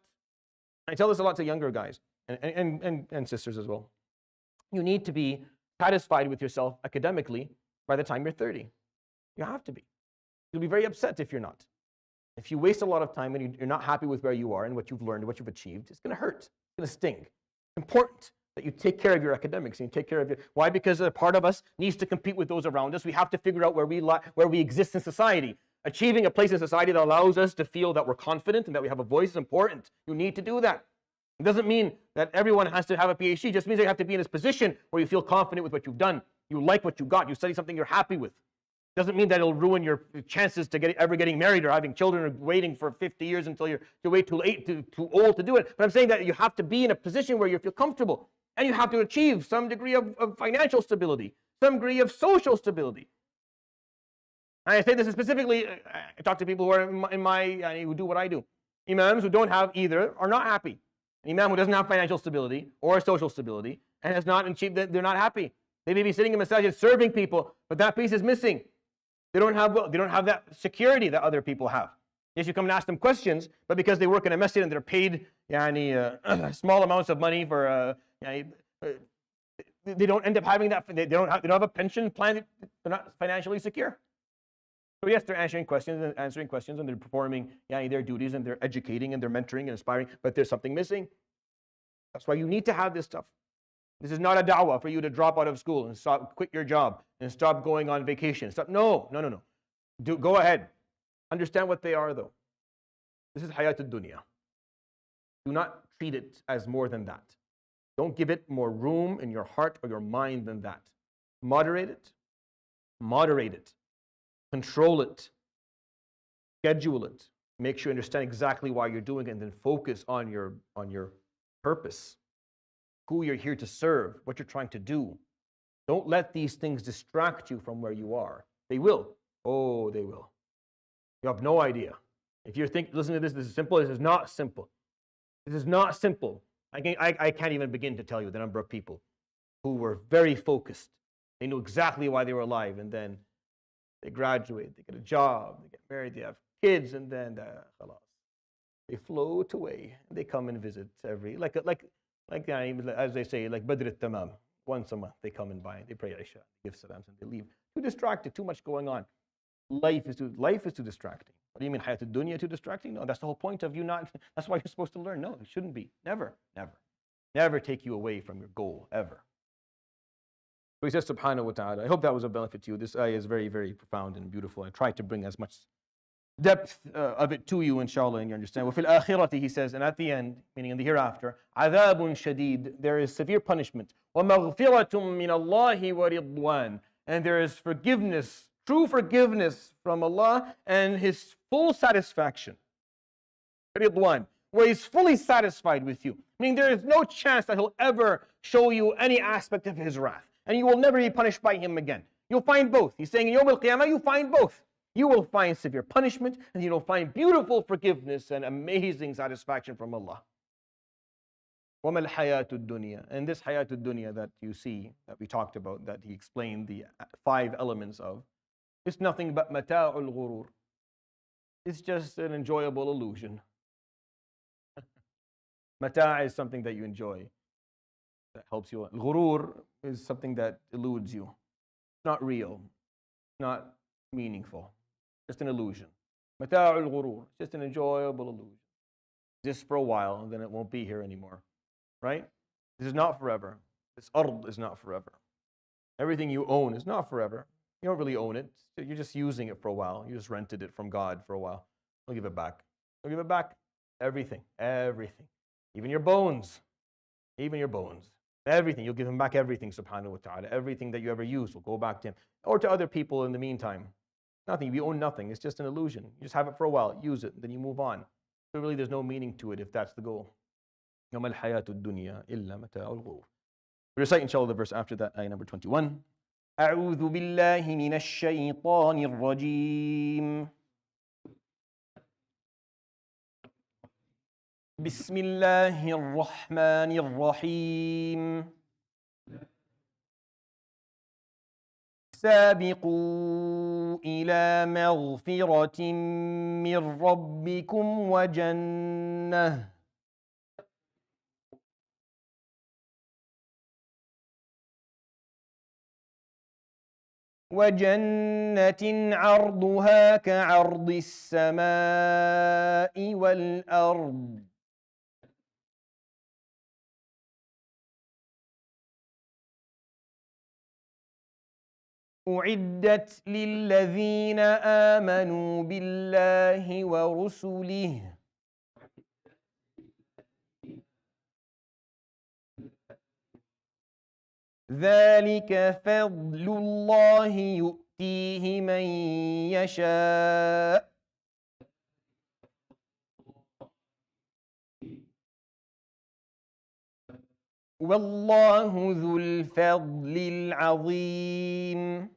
I tell this a lot to younger guys and sisters as well. You need to be satisfied with yourself academically by the time you're 30. You have to be. You'll be very upset if you're not. If you waste a lot of time and you're not happy with where you are and what you've learned, what you've achieved, it's going to hurt. It's going to sting. It's important that you take care of your academics and you take care of your... Why? Because a part of us needs to compete with those around us. We have to figure out where we exist in society. Achieving a place in society that allows us to feel that we're confident and that we have a voice is important. You need to do that. It doesn't mean that everyone has to have a PhD. It just means that you have to be in this position where you feel confident with what you've done. You like what you got. You study something you're happy with. It doesn't mean that it'll ruin your chances to ever getting married or having children or waiting for 50 years until you're way too late, too old to do it. But I'm saying that you have to be in a position where you feel comfortable. And you have to achieve some degree of financial stability, some degree of social stability. And I say this specifically, I talk to people who are who do what I do. Imams who don't have either are not happy. An imam who doesn't have financial stability or social stability and has not achieved that, they're not happy. They may be sitting in masajid serving people, but that piece is missing. They don't have that security that other people have. Yes, you come and ask them questions, but because they work in a masjid and they're paid small amounts of money for they don't end up having that. They don't have a pension plan. They're not financially secure. So yes, they're answering questions and they're performing their duties and they're educating and they're mentoring and inspiring, but there's something missing. That's why you need to have this stuff. This is not a da'wah for you to drop out of school and quit your job and stop going on vacation. No. Go ahead. Understand what they are though. This is hayatul dunya. Do not treat it as more than that. Don't give it more room in your heart or your mind than that. Moderate it. Control it. Schedule it. Make sure you understand exactly why you're doing it and then focus on your purpose. Who you're here to serve, what you're trying to do. Don't let these things distract you from where you are. They will. Oh, they will. You have no idea. If you're listening to this is simple. This is not simple. This is not simple. I can't even begin to tell you the number of people who were very focused. They knew exactly why they were alive, and then they graduate, they get a job, they get married, they have kids, and then they float away. They come and visit as they say, like Badr al-Tamam. Once a month, they come and they pray Isha, give salams, and they leave. Too distracted, too much going on. Life is too distracting. What do you mean, hayatul dunya too distracting? No, that's the whole point of you not. That's why you're supposed to learn. No, it shouldn't be. Never take you away from your goal, ever. So he says, subhanahu wa ta'ala. I hope that was a benefit to you. This ayah is very, very profound and beautiful. I tried to bring as much depth of it to you, inshallah, and you understand. وَفِي الْآخِرَةِ, he says, and at the end, meaning in the hereafter, عَذَابٌ شَدِيد, there is severe punishment. وَمَغْفِرَةٌ مِّنَ اللَّهِ وَرِضْوَانٌ, and there is forgiveness, true forgiveness from Allah and His full satisfaction. Ridwan, where He's fully satisfied with you. Meaning there is no chance that He'll ever show you any aspect of His wrath. And you will never be punished by Him again. You'll find both. He's saying in Yawm al-Qiyamah, you find both. You will find severe punishment, and you will find beautiful forgiveness and amazing satisfaction from Allah. وَمَا الْحَيَاةُ الدُّنْيَا, and this hayatul dunya that you see, that we talked about, that he explained the 5 elements of, it's nothing but mata'ul ghurur. It's just an enjoyable illusion. Mata' is something that you enjoy, that helps you. Ghurur is something that eludes you. It's not real, not meaningful, just an illusion. Mata'ul ghurur, just an enjoyable illusion. Just for a while, and then it won't be here anymore. Right? This is not forever. This ard is not forever. Everything you own is not forever. You don't really own it. You're just using it for a while. You just rented it from God for a while. Don't give it back. Don't give it back. Everything. Even your bones. Everything. You'll give Him back everything, subhanahu wa ta'ala. Everything that you ever used will go back to Him. Or to other people in the meantime. Nothing. You own nothing. It's just an illusion. You just have it for a while. Use it. Then you move on. So really there's no meaning to it if that's the goal. وَمَا الْحَيَاةُ الدُّنْيَا إِلَّا مَتَاعُ الْغُرُورِ. We recite inshallah the verse after that, ayah number 21. أعوذ بالله من الشيطان الرجيم. بسم الله الرحمن الرحيم. سابقوا إلى مغفرة من ربكم وجنة عرضها كعرض السماء والأرض أعدت للذين آمنوا بالله ورسله ذلك فضل الله يؤتيه من يشاء والله ذو الفضل العظيم.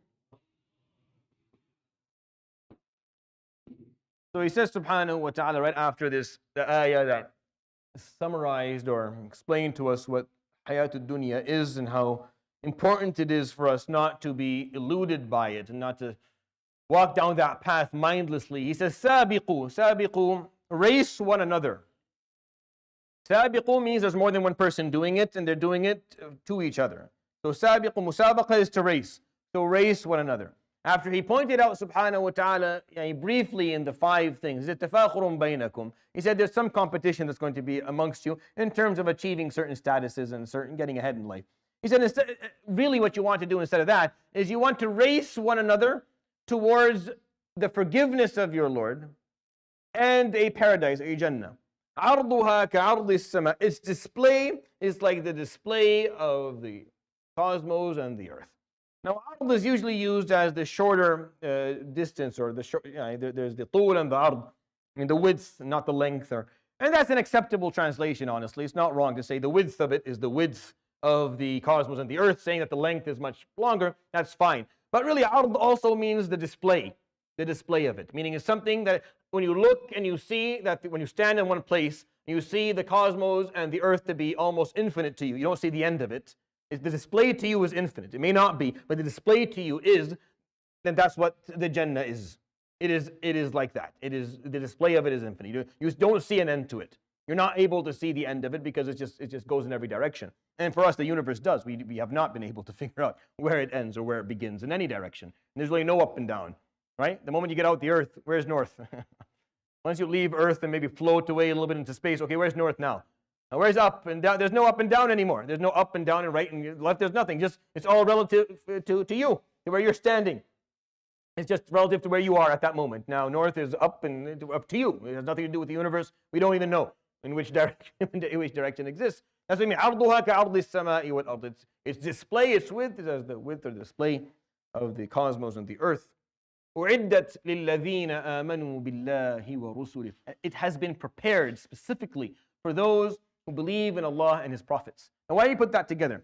So he says subhanahu wa ta'ala right after this, the ayah that summarized or explained to us what hayatul dunya is and how important it is for us not to be eluded by it and not to walk down that path mindlessly. He says, sabiqu, race one another. Sabiqu means there's more than one person doing it and they're doing it to each other. So sabiqu, musabaqa is to race. So race one another. After he pointed out subhanahu wa ta'ala briefly in the 5 things, he said there's some competition that's going to be amongst you in terms of achieving certain statuses and certain getting ahead in life. He said, really what you want to do instead of that is you want to race one another towards the forgiveness of your Lord and a paradise, a Jannah. Its display is like the display of the cosmos and the earth. Now, ard is usually used as the shorter distance, or the short. There's the tul and the ard, the width, not the length. And that's an acceptable translation, honestly. It's not wrong to say the width of it is the width of the cosmos and the earth, saying that the length is much longer. That's fine. But really, ard also means the display of it. Meaning it's something that when you look and you see that when you stand in one place, you see the cosmos and the earth to be almost infinite to you. You don't see the end of it. The display to you is infinite. It may not be, but the display to you is, then that's what the Jannah is. It is like that. It is, the display of it is infinite. You don't see an end to it. You're not able to see the end of it because it just goes in every direction. And for us, the universe does. We have not been able to figure out where it ends or where it begins in any direction. And there's really no up and down, right? The moment you get out the earth, where's north? Once you leave earth and maybe float away a little bit into space, okay, where's north now? Now, where's up and down? There's no up and down anymore. There's no up and down and right and left. There's nothing. Just it's all relative to you, to where you're standing. It's just relative to where you are at that moment. Now, north is up and up to you. It has nothing to do with the universe. We don't even know in which direction exists. That's what I mean. عرضها كعرض السماء والأرض. Its display, its width, is as the width or display of the cosmos and the earth. أعدت للذين آمنوا بالله ورسله. It has been prepared specifically for those who believe in Allah and His prophets. Now, why did he put that together?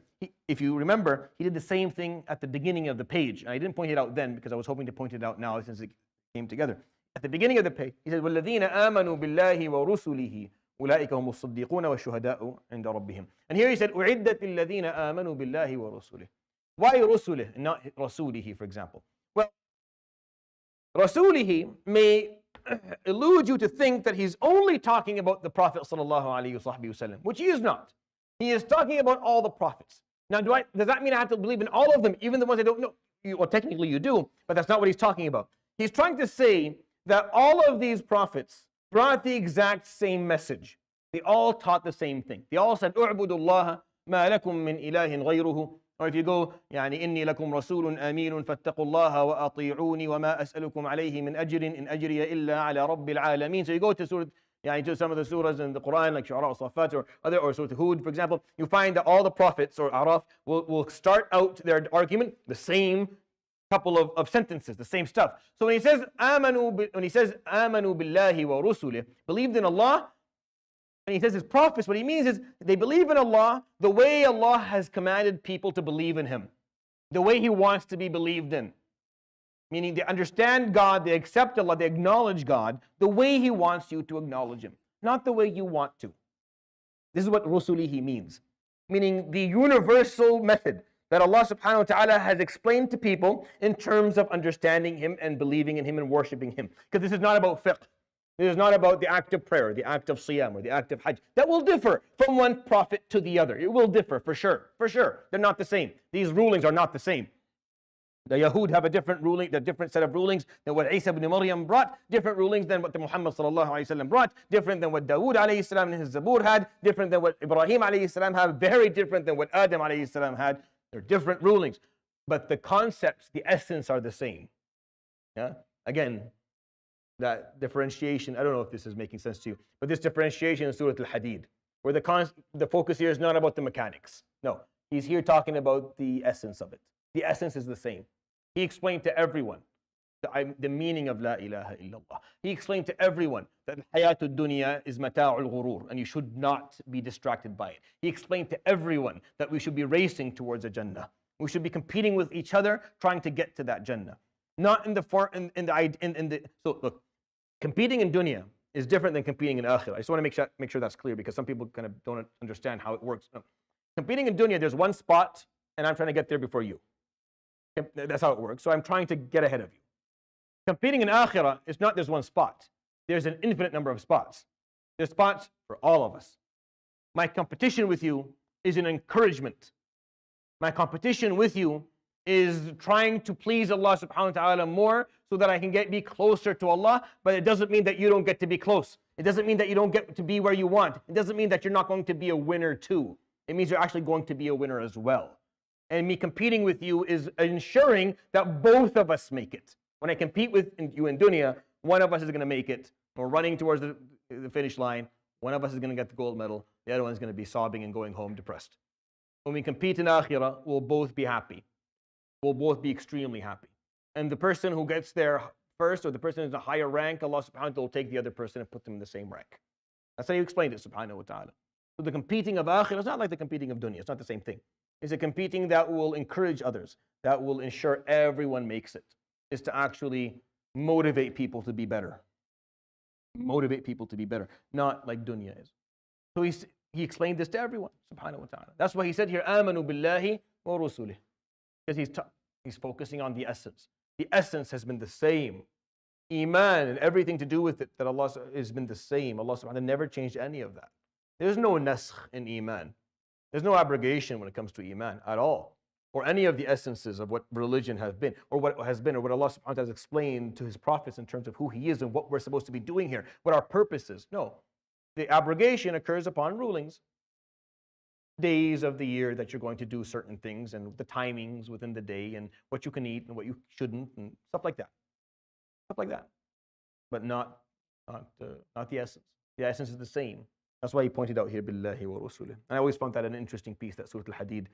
If you remember, he did the same thing at the beginning of the page. And I didn't point it out then because I was hoping to point it out now since it came together. At the beginning of the page, he said, وَالَّذِينَ آمَنُوا بِاللَّهِ وَرُسُلِهِ أُولَٰئِكَ هُمُ الصِّدِّيقُونَ وَالشُّهَدَاءُ عِندَ رَبِّهِمْ. And here he said, أُعِدَّتِ الَّذِينَ آمَنُوا بِاللَّهِ وَرُسُلِهِ. Why رُسُلِهِ and not رَسُولِهِ, for example? Well, رَسُولِهِ may elude you to think that he's only talking about the Prophet ﷺ, which he is not. He is talking about all the prophets. Now, does that mean I have to believe in all of them, even the ones I don't know? Well, technically you do, but that's not what he's talking about. He's trying to say that all of these prophets brought the exact same message. They all taught the same thing. They all said, اعبدوا الله ما لكم من إله غيره. Or if you go, يعني إني لكم رسول أمين فاتقوا الله وأطيعوني وما أسألكم عليه من أجر إن أجري إلا على رب العالمين. So you go to Surat, to some of the surahs in the Quran, like Shu'ara or Safat or Surat Hud, for example, you find that all the prophets or Araf will start out their argument the same couple of sentences, the same stuff. So when he says آمنوا بالله ورسله, believed in Allah, and he says his prophets, what he means is they believe in Allah the way Allah has commanded people to believe in Him, the way He wants to be believed in. Meaning they understand God, they accept Allah, they acknowledge God the way He wants you to acknowledge Him, not the way you want to. This is what rusulihi means. Meaning the universal method that Allah subhanahu wa ta'ala has explained to people in terms of understanding Him and believing in Him and worshipping Him. Because this is not about fiqh. This is not about the act of prayer, the act of siyam, or the act of hajj. That will differ from one prophet to the other. It will differ for sure. For sure. They're not the same. These rulings are not the same. The Yahud have a different ruling, a different set of rulings than what Isa ibn Maryam brought, different rulings than what the Muhammad sallallahu alayhi wasallam brought, different than what Dawood alayhi salam and his Zabur had, different than what Ibrahim alayhi salam had, very different than what Adam alayhi salam had. They're different rulings. but the concepts, the essence are the same. Yeah. Again, that differentiation, I don't know if this is making sense to you, but this differentiation in Surat Al-Hadeed, where the focus here is not about the mechanics. No, he's here talking about the essence of it. The essence is the same. He explained to everyone the meaning of La ilaha illallah. He explained to everyone that hayatul dunya is mata'ul ghurur, and you should not be distracted by it. He explained to everyone that we should be racing towards a Jannah. We should be competing with each other, trying to get to that Jannah. Not in the so look, competing in dunya is different than competing in akhirah. I just want to make sure that's clear, because some people kind of don't understand how it works. No. Competing in dunya, there's one spot, and I'm trying to get there before you. That's how it works. So I'm trying to get ahead of you. Competing in akhirah is not there's one spot. There's an infinite number of spots. There's spots for all of us. My competition with you is an encouragement. My competition with you is trying to please Allah subhanahu wa ta'ala more so that I can be closer to Allah, but it doesn't mean that you don't get to be close. It doesn't mean that you don't get to be where you want. It doesn't mean that you're not going to be a winner too. It means you're actually going to be a winner as well. And me competing with you is ensuring that both of us make it. When I compete with you in dunya, one of us is going to make it. We're running towards the finish line. One of us is going to get the gold medal. The other one is going to be sobbing and going home depressed. When we compete in akhirah, we'll both be happy. We'll both be extremely happy. And the person who gets there first, or the person who's in a higher rank, Allah subhanahu wa ta'ala will take the other person and put them in the same rank. That's how you explained it, subhanahu wa ta'ala. So the competing of akhirah is not like the competing of dunya. It's not the same thing. It's a competing that will encourage others, that will ensure everyone makes it. Is to actually motivate people to be better. Motivate people to be better, not like dunya is. So he explained this to everyone, subhanahu wa ta'ala. That's why he said here, amanu billahi wa rusulih. Because he's focusing on the essence. The essence has been the same. Iman and everything to do with it, that Allah has been the same. Allah subhanahu wa ta'ala never changed any of that. There's no naskh in Iman. There's no abrogation when it comes to Iman at all, or any of the essences of what religion has been, or what has been, or what Allah subhanahu wa ta'ala has explained to his prophets in terms of who he is and what we're supposed to be doing here, what our purpose is. No. The abrogation occurs upon rulings. Days of the year that you're going to do certain things, and the timings within the day, and what you can eat and what you shouldn't, and stuff like that. Stuff like that. But not the essence. The essence is the same. That's why he pointed out here, billahi wa rasulih. And I always found that an interesting piece that Surat Al-Hadeed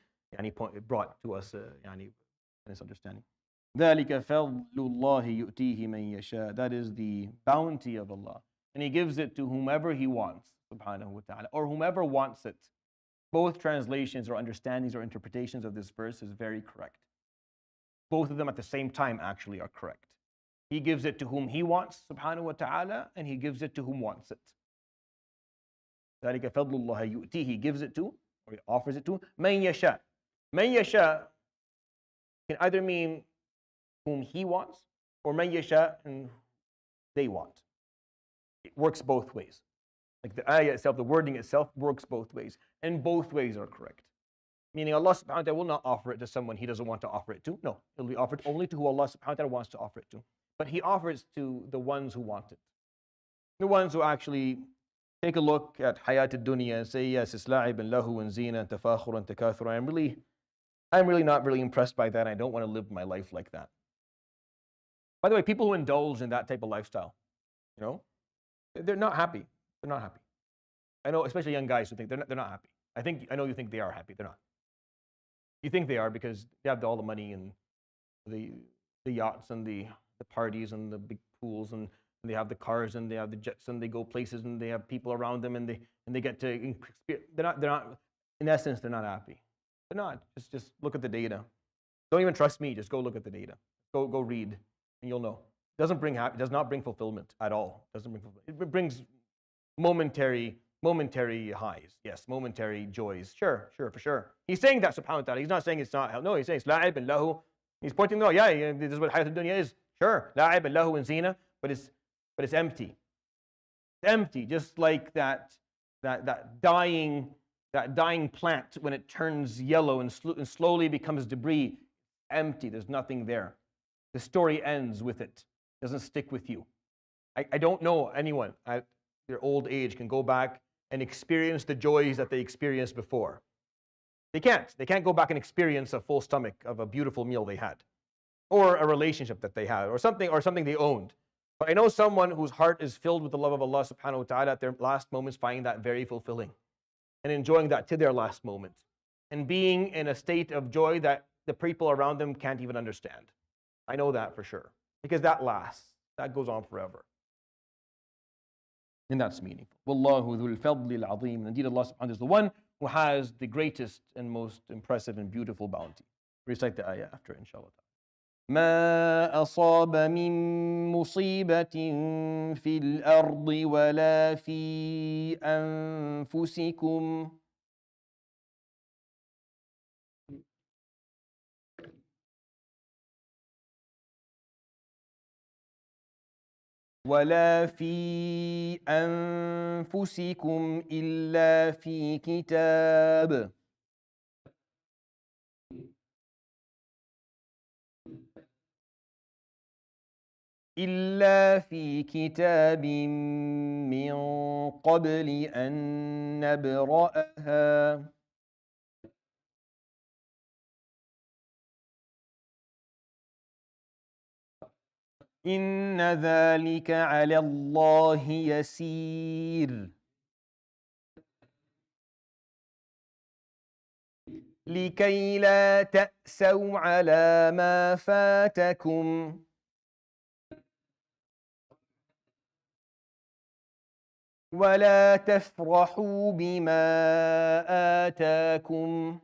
brought to us in its understanding. ذَلِكَ فَضْلُ اللَّهِ يُؤْتِيهِ مَنْ يَشَاءُ. That is the bounty of Allah. And he gives it to whomever he wants, subhanahu wa ta'ala, or whomever wants it. Both translations or understandings or interpretations of this verse is very correct. Both of them at the same time actually are correct. He gives it to whom he wants, subhanahu wa ta'ala, and he gives it to whom wants it. ذَلِكَ فَضْلُ اللَّهِ يُؤْتِيهِ. He gives it to, or he offers it to, مَنْ يَشَاءُ. مَنْ يَشَاءُ can either mean whom he wants, or مَنْ يَشَاءُ and they want. It works both ways. Like the ayah itself, the wording itself works both ways. And both ways are correct. Meaning Allah subhanahu wa ta'ala will not offer it to someone he doesn't want to offer it to. No, it will be offered only to who Allah subhanahu wa ta'ala wants to offer it to. But he offers to the ones who want it. The ones who actually take a look at hayat al-dunya and say, yes, it's la'ib and lahu and zina and tafakhur and takathur. I'm really not really impressed by that. I don't want to live my life like that. By the way, people who indulge in that type of lifestyle, they're not happy. They're not happy. I know, especially young guys who think they're not happy. I know you think they are happy. They're not. You think they are because they have all the money and the yachts and the parties and the big pools, and they have the cars and they have the jets and they go places and they have people around them and they get to experience. They're not. In essence, they're not happy. They're not. Just look at the data. Don't even trust me. Just go look at the data. Go read, and you'll know. It does not bring fulfillment at all. It brings momentary highs. Yes, momentary joys. Sure, for sure. He's saying that, subhanahu wa ta'ala. He's not saying it's not hell. No, he's saying it's la'ib and lahu. He's pointing out, yeah, this is what hayat al-dunya is. Sure, la'ib and lahu and zina, but it's empty. It's empty, just like that dying plant when it turns yellow and slowly becomes debris. Empty. There's nothing there. The story ends with it. Doesn't stick with you. I don't know anyone at their old age can go back and experience the joys that they experienced before. They can't. They can't go back and experience a full stomach of a beautiful meal they had, or a relationship that they had, or something they owned. But I know someone whose heart is filled with the love of Allah subhanahu wa ta'ala at their last moments, finding that very fulfilling and enjoying that to their last moments, and being in a state of joy that the people around them can't even understand. I know that for sure, because that lasts. That goes on forever. And that's meaningful. Wallahu dhul fadli al-azim. Indeed, Allah subhanahu wa ta'ala is the one who has the greatest and most impressive and beautiful bounty. Recite the ayah after, inshallah. ما أصاب من مصيبة في الأرض ولا في أنفسكم ولا في أنفسكم إلا في كتاب من قبل أن نبرأها إن ذلك على الله يسير لكي لا تأسوا على ما فاتكم ولا تفرحوا بما آتاكم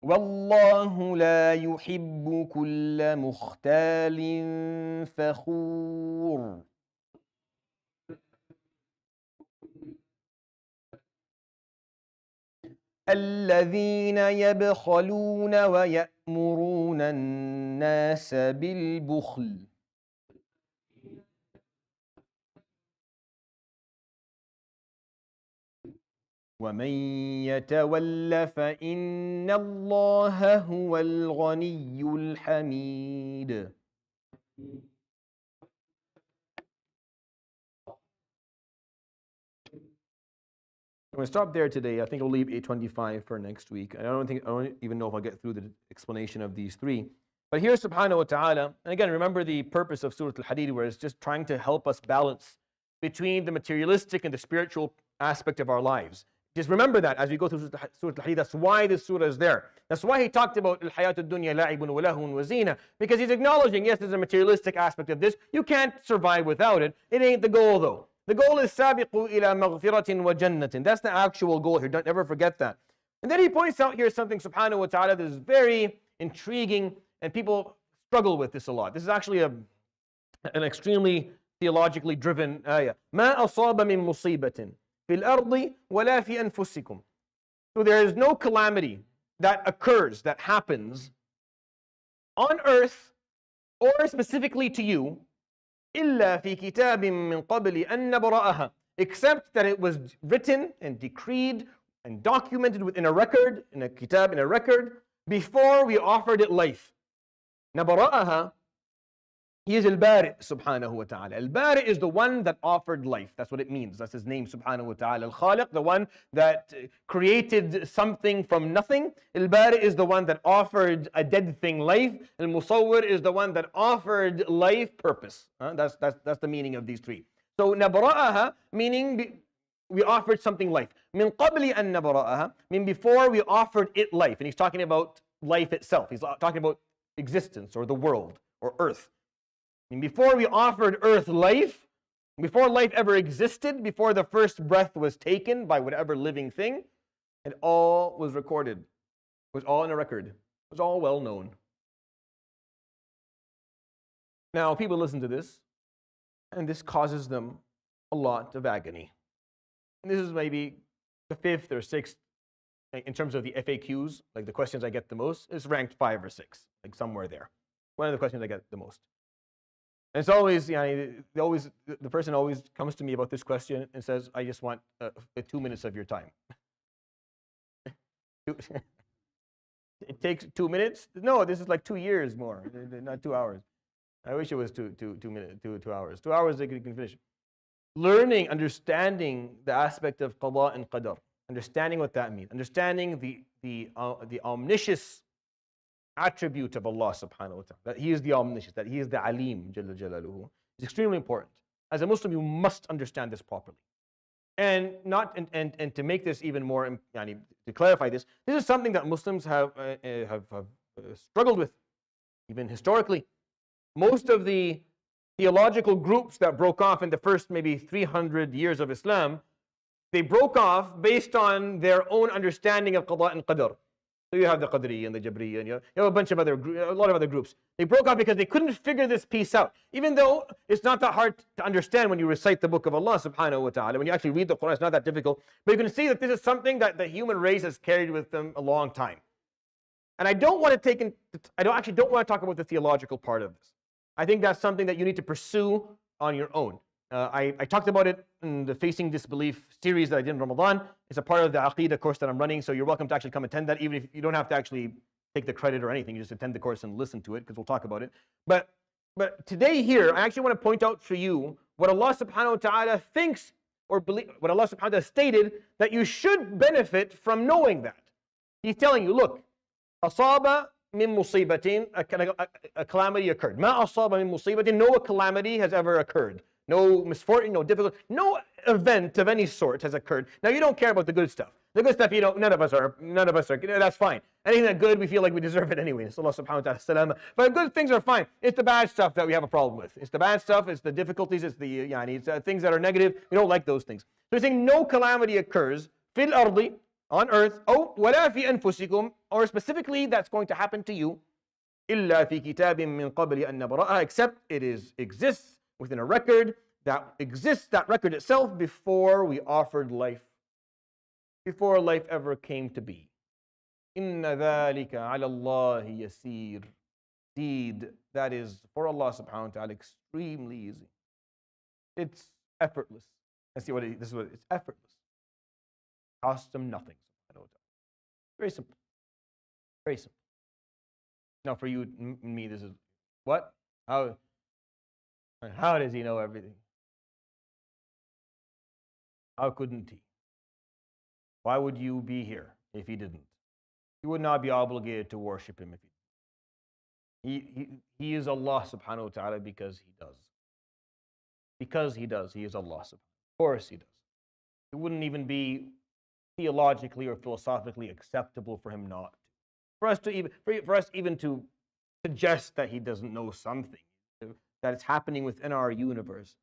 والله لا يحب كل مختال فخور. الذين يبخلون ويأمرون الناس بالبخل ومن يتول فإن الله هو الغني الحميد. I'm going to stop there today. I think I'll leave 825 for next week. I don't even know if I'll get through the explanation of these three. But here, subhanahu wa ta'ala, and again, remember the purpose of Surat AlHadeed, where it's just trying to help us balance between the materialistic and the spiritual aspect of our lives. Just remember that as we go through Surat AlHadeed. That's why this surah is there. That's why he talked about al-hayatud dunya la'ibun wa lahun wa zina, because he's acknowledging, yes, there's a materialistic aspect of this. You can't survive without it. It ain't the goal, though. The goal is sabiqu ila maghfiratin wa jannatin. That's the actual goal here. Don't ever forget that. And then he points out here something, subhanahu wa ta'ala, that is very intriguing, and people struggle with this a lot. This is actually an extremely theologically driven ayah. ما أصاب من مصيبة في الأرض ولا في أنفسكم. So there is no calamity that occurs, that happens on earth or specifically to you, إلا في كتاب من قبل أن نبرأها, except that it was written and decreed and documented within a record, in a kitab, in a record, before we offered it life. نبرأها, he is al-Bari' subhanahu wa ta'ala. Al-Bari' is the one that offered life. That's what it means. That's his name, subhanahu wa ta'ala. Al-Khaliq, the one that created something from nothing. Al-Bari' is the one that offered a dead thing life. Al-Musawwir is the one that offered life purpose. That's the meaning of these three. So, nabra'aha, meaning we offered something life. Min qabli an nabra'aha, meaning before we offered it life. And he's talking about life itself. He's talking about existence or the world or earth. And before we offered earth life, before life ever existed, before the first breath was taken by whatever living thing, it all was recorded. It was all in a record. It was all well known. Now, people listen to this, and this causes them a lot of agony. And this is maybe the fifth or sixth, in terms of the FAQs, like the questions I get the most, is ranked 5 or 6, like somewhere there. One of the questions I get the most. And it's always, the person always comes to me about this question and says, I just want 2 minutes of your time. It takes 2 minutes? No, this is like 2 years more, not 2 hours. I wish it was 2 hours. 2 hours they can finish. learning, understanding the aspect of qada and qadar, understanding what that means, understanding the omniscience attribute of Allah subhanahu wa ta'ala, that He is the omniscient, that He is the alim, Jalla Jalaluhu, is extremely important. As a Muslim, you must understand this properly. And to make this even more, to clarify this is something that Muslims have struggled with, even historically. Most of the theological groups that broke off in the first maybe 300 years of Islam, they broke off based on their own understanding of qada and qadar. So you have the Qadri and the Jabri, and you have a lot of other groups. They broke off because they couldn't figure this piece out. Even though it's not that hard to understand when you recite the book of Allah subhanahu wa ta'ala, when you actually read the Quran, it's not that difficult. But you can see that this is something that the human race has carried with them a long time. And I don't want to talk about the theological part of this. I think that's something that you need to pursue on your own. I talked about it in the Facing Disbelief series that I did in Ramadan. It's a part of the Aqeedah course that I'm running, so you're welcome to actually come attend that, even if you don't have to actually take the credit or anything. You just attend the course and listen to it, because we'll talk about it. But today here, I actually want to point out for you what Allah subhanahu wa ta'ala thinks, or believe, what Allah subhanahu wa ta'ala stated, that you should benefit from knowing that. He's telling you, look, asaba min musibatin, a calamity occurred. Ma asaba min musibatin, no calamity has ever occurred. No misfortune, no difficulty, no event of any sort has occurred. Now, you don't care about the good stuff. The good stuff, none of us are, that's fine. Anything that's good, we feel like we deserve it anyway. Allah subhanahu wa ta'ala. But good things are fine. It's the bad stuff that we have a problem with. It's the bad stuff, it's the difficulties, it's the things that are negative. We don't like those things. So he's saying no calamity occurs, fil ardi, on earth, wala fi anfusikum, or specifically that's going to happen to you, illa fi kitabin min qabli an nabra'aha, except it exists within a record that exists, that record itself, before we offered life, before life ever came to be. Inna dhalika ala Allahi yasir. Indeed, that is for Allah subhanahu wa ta'ala extremely easy. It's effortless. Let's see this is what it's effortless. Costs him nothing. Very simple. Very simple. Now for you and me, this is what? How does he know everything? How couldn't he? Why would you be here if he didn't? You would not be obligated to worship him if he is Allah subhanahu wa ta'ala because he does. Because he does, he is Allah subhanahu. Of course he does. It wouldn't even be theologically or philosophically acceptable for him not to. For us even to suggest that he doesn't know something that is happening within our universe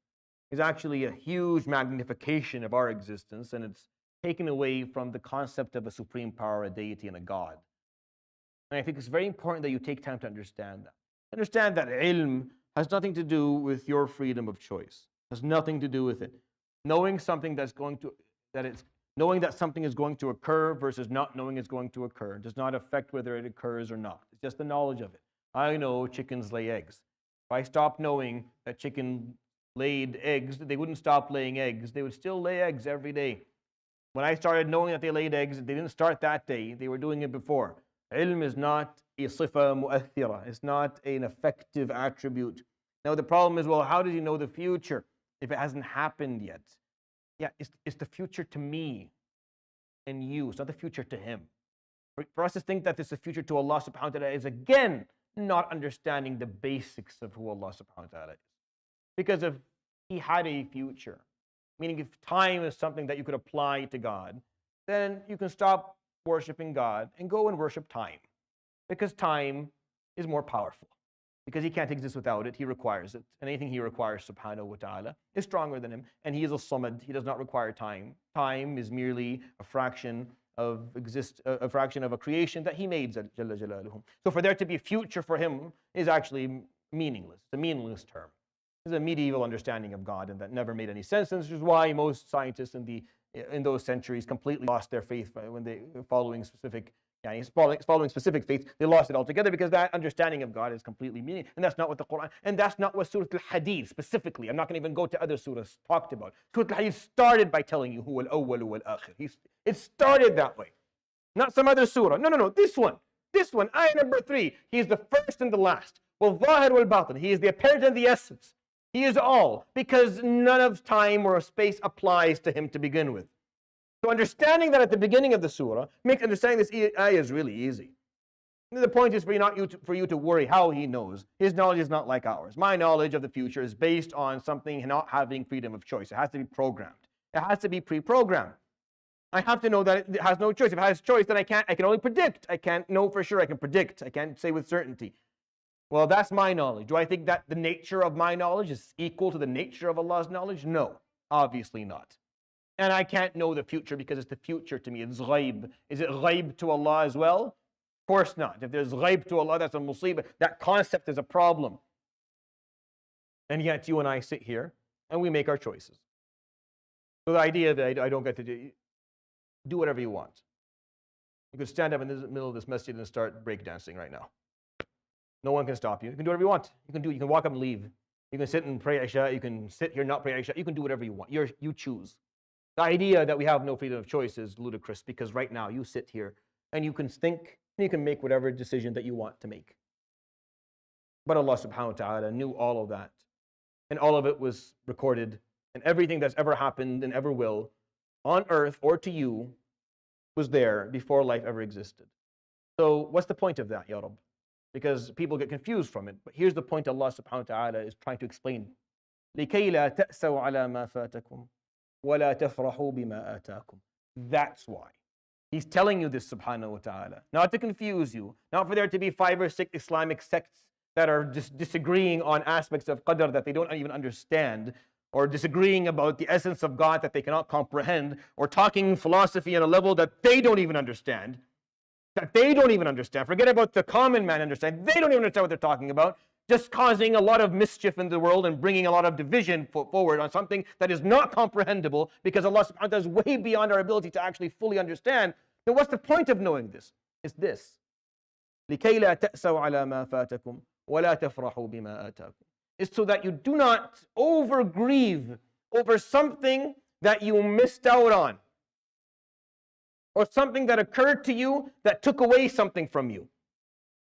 is actually a huge magnification of our existence, and it's taken away from the concept of a supreme power, a deity, and a God. And I think it's very important that you take time to understand that. Understand that ilm has nothing to do with your freedom of choice. It has nothing to do with it. Knowing something knowing that something is going to occur versus not knowing it's going to occur does not affect whether it occurs or not. It's just the knowledge of it. I know chickens lay eggs. If I stopped knowing that chicken laid eggs, they wouldn't stop laying eggs. They would still lay eggs every day. When I started knowing that they laid eggs, they didn't start that day. They were doing it before. Ilm is not a sifa mu'athira. It's not an effective attribute. Now the problem is, well, how does he know the future if it hasn't happened yet? Yeah, it's the future to me and you. It's not the future to him. For us to think that it's the future to Allah subhanahu wa ta'ala is, again, not understanding the basics of who Allah subhanahu wa ta'ala is. Because if he had a future, meaning if time is something that you could apply to God, then you can stop worshiping God and go and worship time. Because time is more powerful. Because he can't exist without it, he requires it. And anything he requires, subhanahu wa ta'ala, is stronger than him. And he is a samad, he does not require time. Time is merely a fraction of a creation that he made, Jalla Jalaluhu. So for there to be a future for him is actually meaningless. It's a meaningless term. It's a medieval understanding of God, and that never made any sense. And this is why most scientists in those centuries completely lost their faith when they following specific faith. They lost it altogether because that understanding of God is completely meaningless. And that's not what the Quran, and that's not what Surat AlHadeed specifically. I'm not going to even go to other surahs talked about. Surat AlHadeed started by telling you huwa al-awwal wal-akhir. It started that way. Not some other surah. No. This one, ayah number 3. He is the first and the last. Wal-zahir wal-batin. He is the apparent and the essence. He is all, because none of time or space applies to him to begin with. So understanding that at the beginning of the surah makes understanding this ayah is really easy. The point is for you to worry how he knows. His knowledge is not like ours. My knowledge of the future is based on something not having freedom of choice. It has to be programmed. It has to be pre-programmed. I have to know that it has no choice. If it has choice, then I can only predict. I can't know for sure. I can predict. I can't say with certainty. Well, that's my knowledge. Do I think that the nature of my knowledge is equal to the nature of Allah's knowledge? No, obviously not. And I can't know the future because it's the future to me. It's ghaib. Is it ghaib to Allah as well? Of course not. If there's ghaib to Allah, that's a musibah. That concept is a problem. And yet you and I sit here and we make our choices. So the idea that I don't get to do whatever you want. You could stand up in the middle of this masjid and start breakdancing right now. No one can stop you. You can do whatever you want. You can walk up and leave. You can sit and pray Isha. You can sit here and not pray Isha. You can do whatever you want. You choose. The idea that we have no freedom of choice is ludicrous because right now you sit here and you can think and you can make whatever decision that you want to make. But Allah subhanahu wa ta'ala knew all of that. And all of it was recorded. And everything that's ever happened and ever will on earth or to you was there before life ever existed. So what's the point of that, Ya Rabb? Because people get confused from it. But here's the point Allah subhanahu wa ta'ala is trying to explain. لِكَيْ لَا تَأْسَوْا عَلَى مَا فَاتَكُمْ وَلَا تَفْرَحُوا بِمَا آتَاكُمْ. That's why. He's telling you this subhanahu wa ta'ala. Not to confuse you. Not for there to be 5 or 6 Islamic sects that are just disagreeing on aspects of qadr that they don't even understand, or disagreeing about the essence of God that they cannot comprehend, or talking philosophy on a level that they don't even understand. Forget about the common man understand. They don't even understand what they're talking about. Just causing a lot of mischief in the world and bringing a lot of division forward on something that is not comprehensible because Allah subhanahu wa ta'ala is way beyond our ability to actually fully understand. Then what's the point of knowing this? It's this. لِكَيْ لَا تَأْسَوْا عَلَى مَا فَاتَكُمْ وَلَا تَفْرَحُوا بِمَا آتَاكُمْ. It's so that you do not overgrieve over something that you missed out on, or something that occurred to you that took away something from you.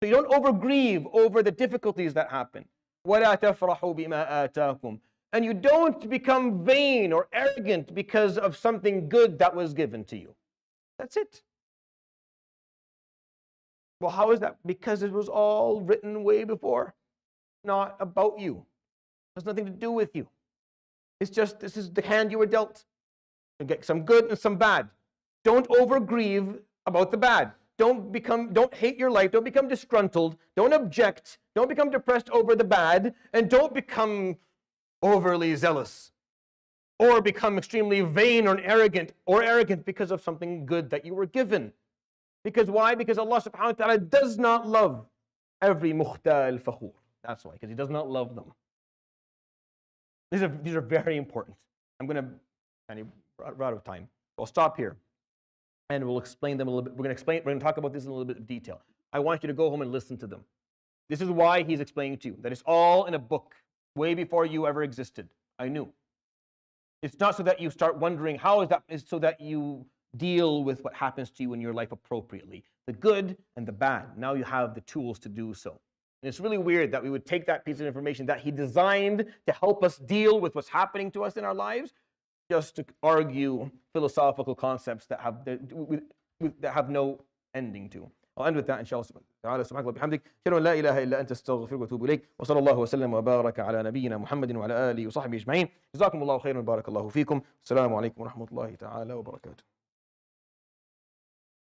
So you don't overgrieve over the difficulties that happen. وَلَا تَفْرَحُوا بِمَا آتَاكُمْ. And you don't become vain or arrogant because of something good that was given to you. That's it. Well, how is that? Because it was all written way before. Not about you. It has nothing to do with you. It's just, this is the hand you were dealt. You get some good and some bad. Don't overgrieve about the bad. Don't hate your life. Don't become disgruntled. Don't object. Don't become depressed over the bad. And don't become overly zealous or become extremely vain or arrogant because of something good that you were given. Because why? Because Allah subhanahu wa ta'ala does not love every mukhtal fakhur. That's why, because He does not love them. These are very important. I'm going to run out of time. I'll stop here. And we'll explain them a little bit. We're going to talk about this in a little bit of detail. I want you to go home and listen to them. This is why He's explaining to you that it's all in a book way before you ever existed. I knew. It's not so that you start wondering how is that. It's so that you deal with what happens to you in your life appropriately. The good and the bad. Now you have the tools to do so. And it's really weird that we would take that piece of information that He designed to help us deal with what's happening to us in our lives, just to argue philosophical concepts that have no ending to. I'll end with that, inshallah. سبحانك وبحمدك أشهد أن لا إله إلا أنت أستغفرك وأتوب إليك وصلى الله وسلم وبارك على نبينا محمد وعلى آله وصحبه أجمعين. جزاكم الله خيرا وبارك الله فيكم. السلام عليكم ورحمة الله تعالى وبركاته.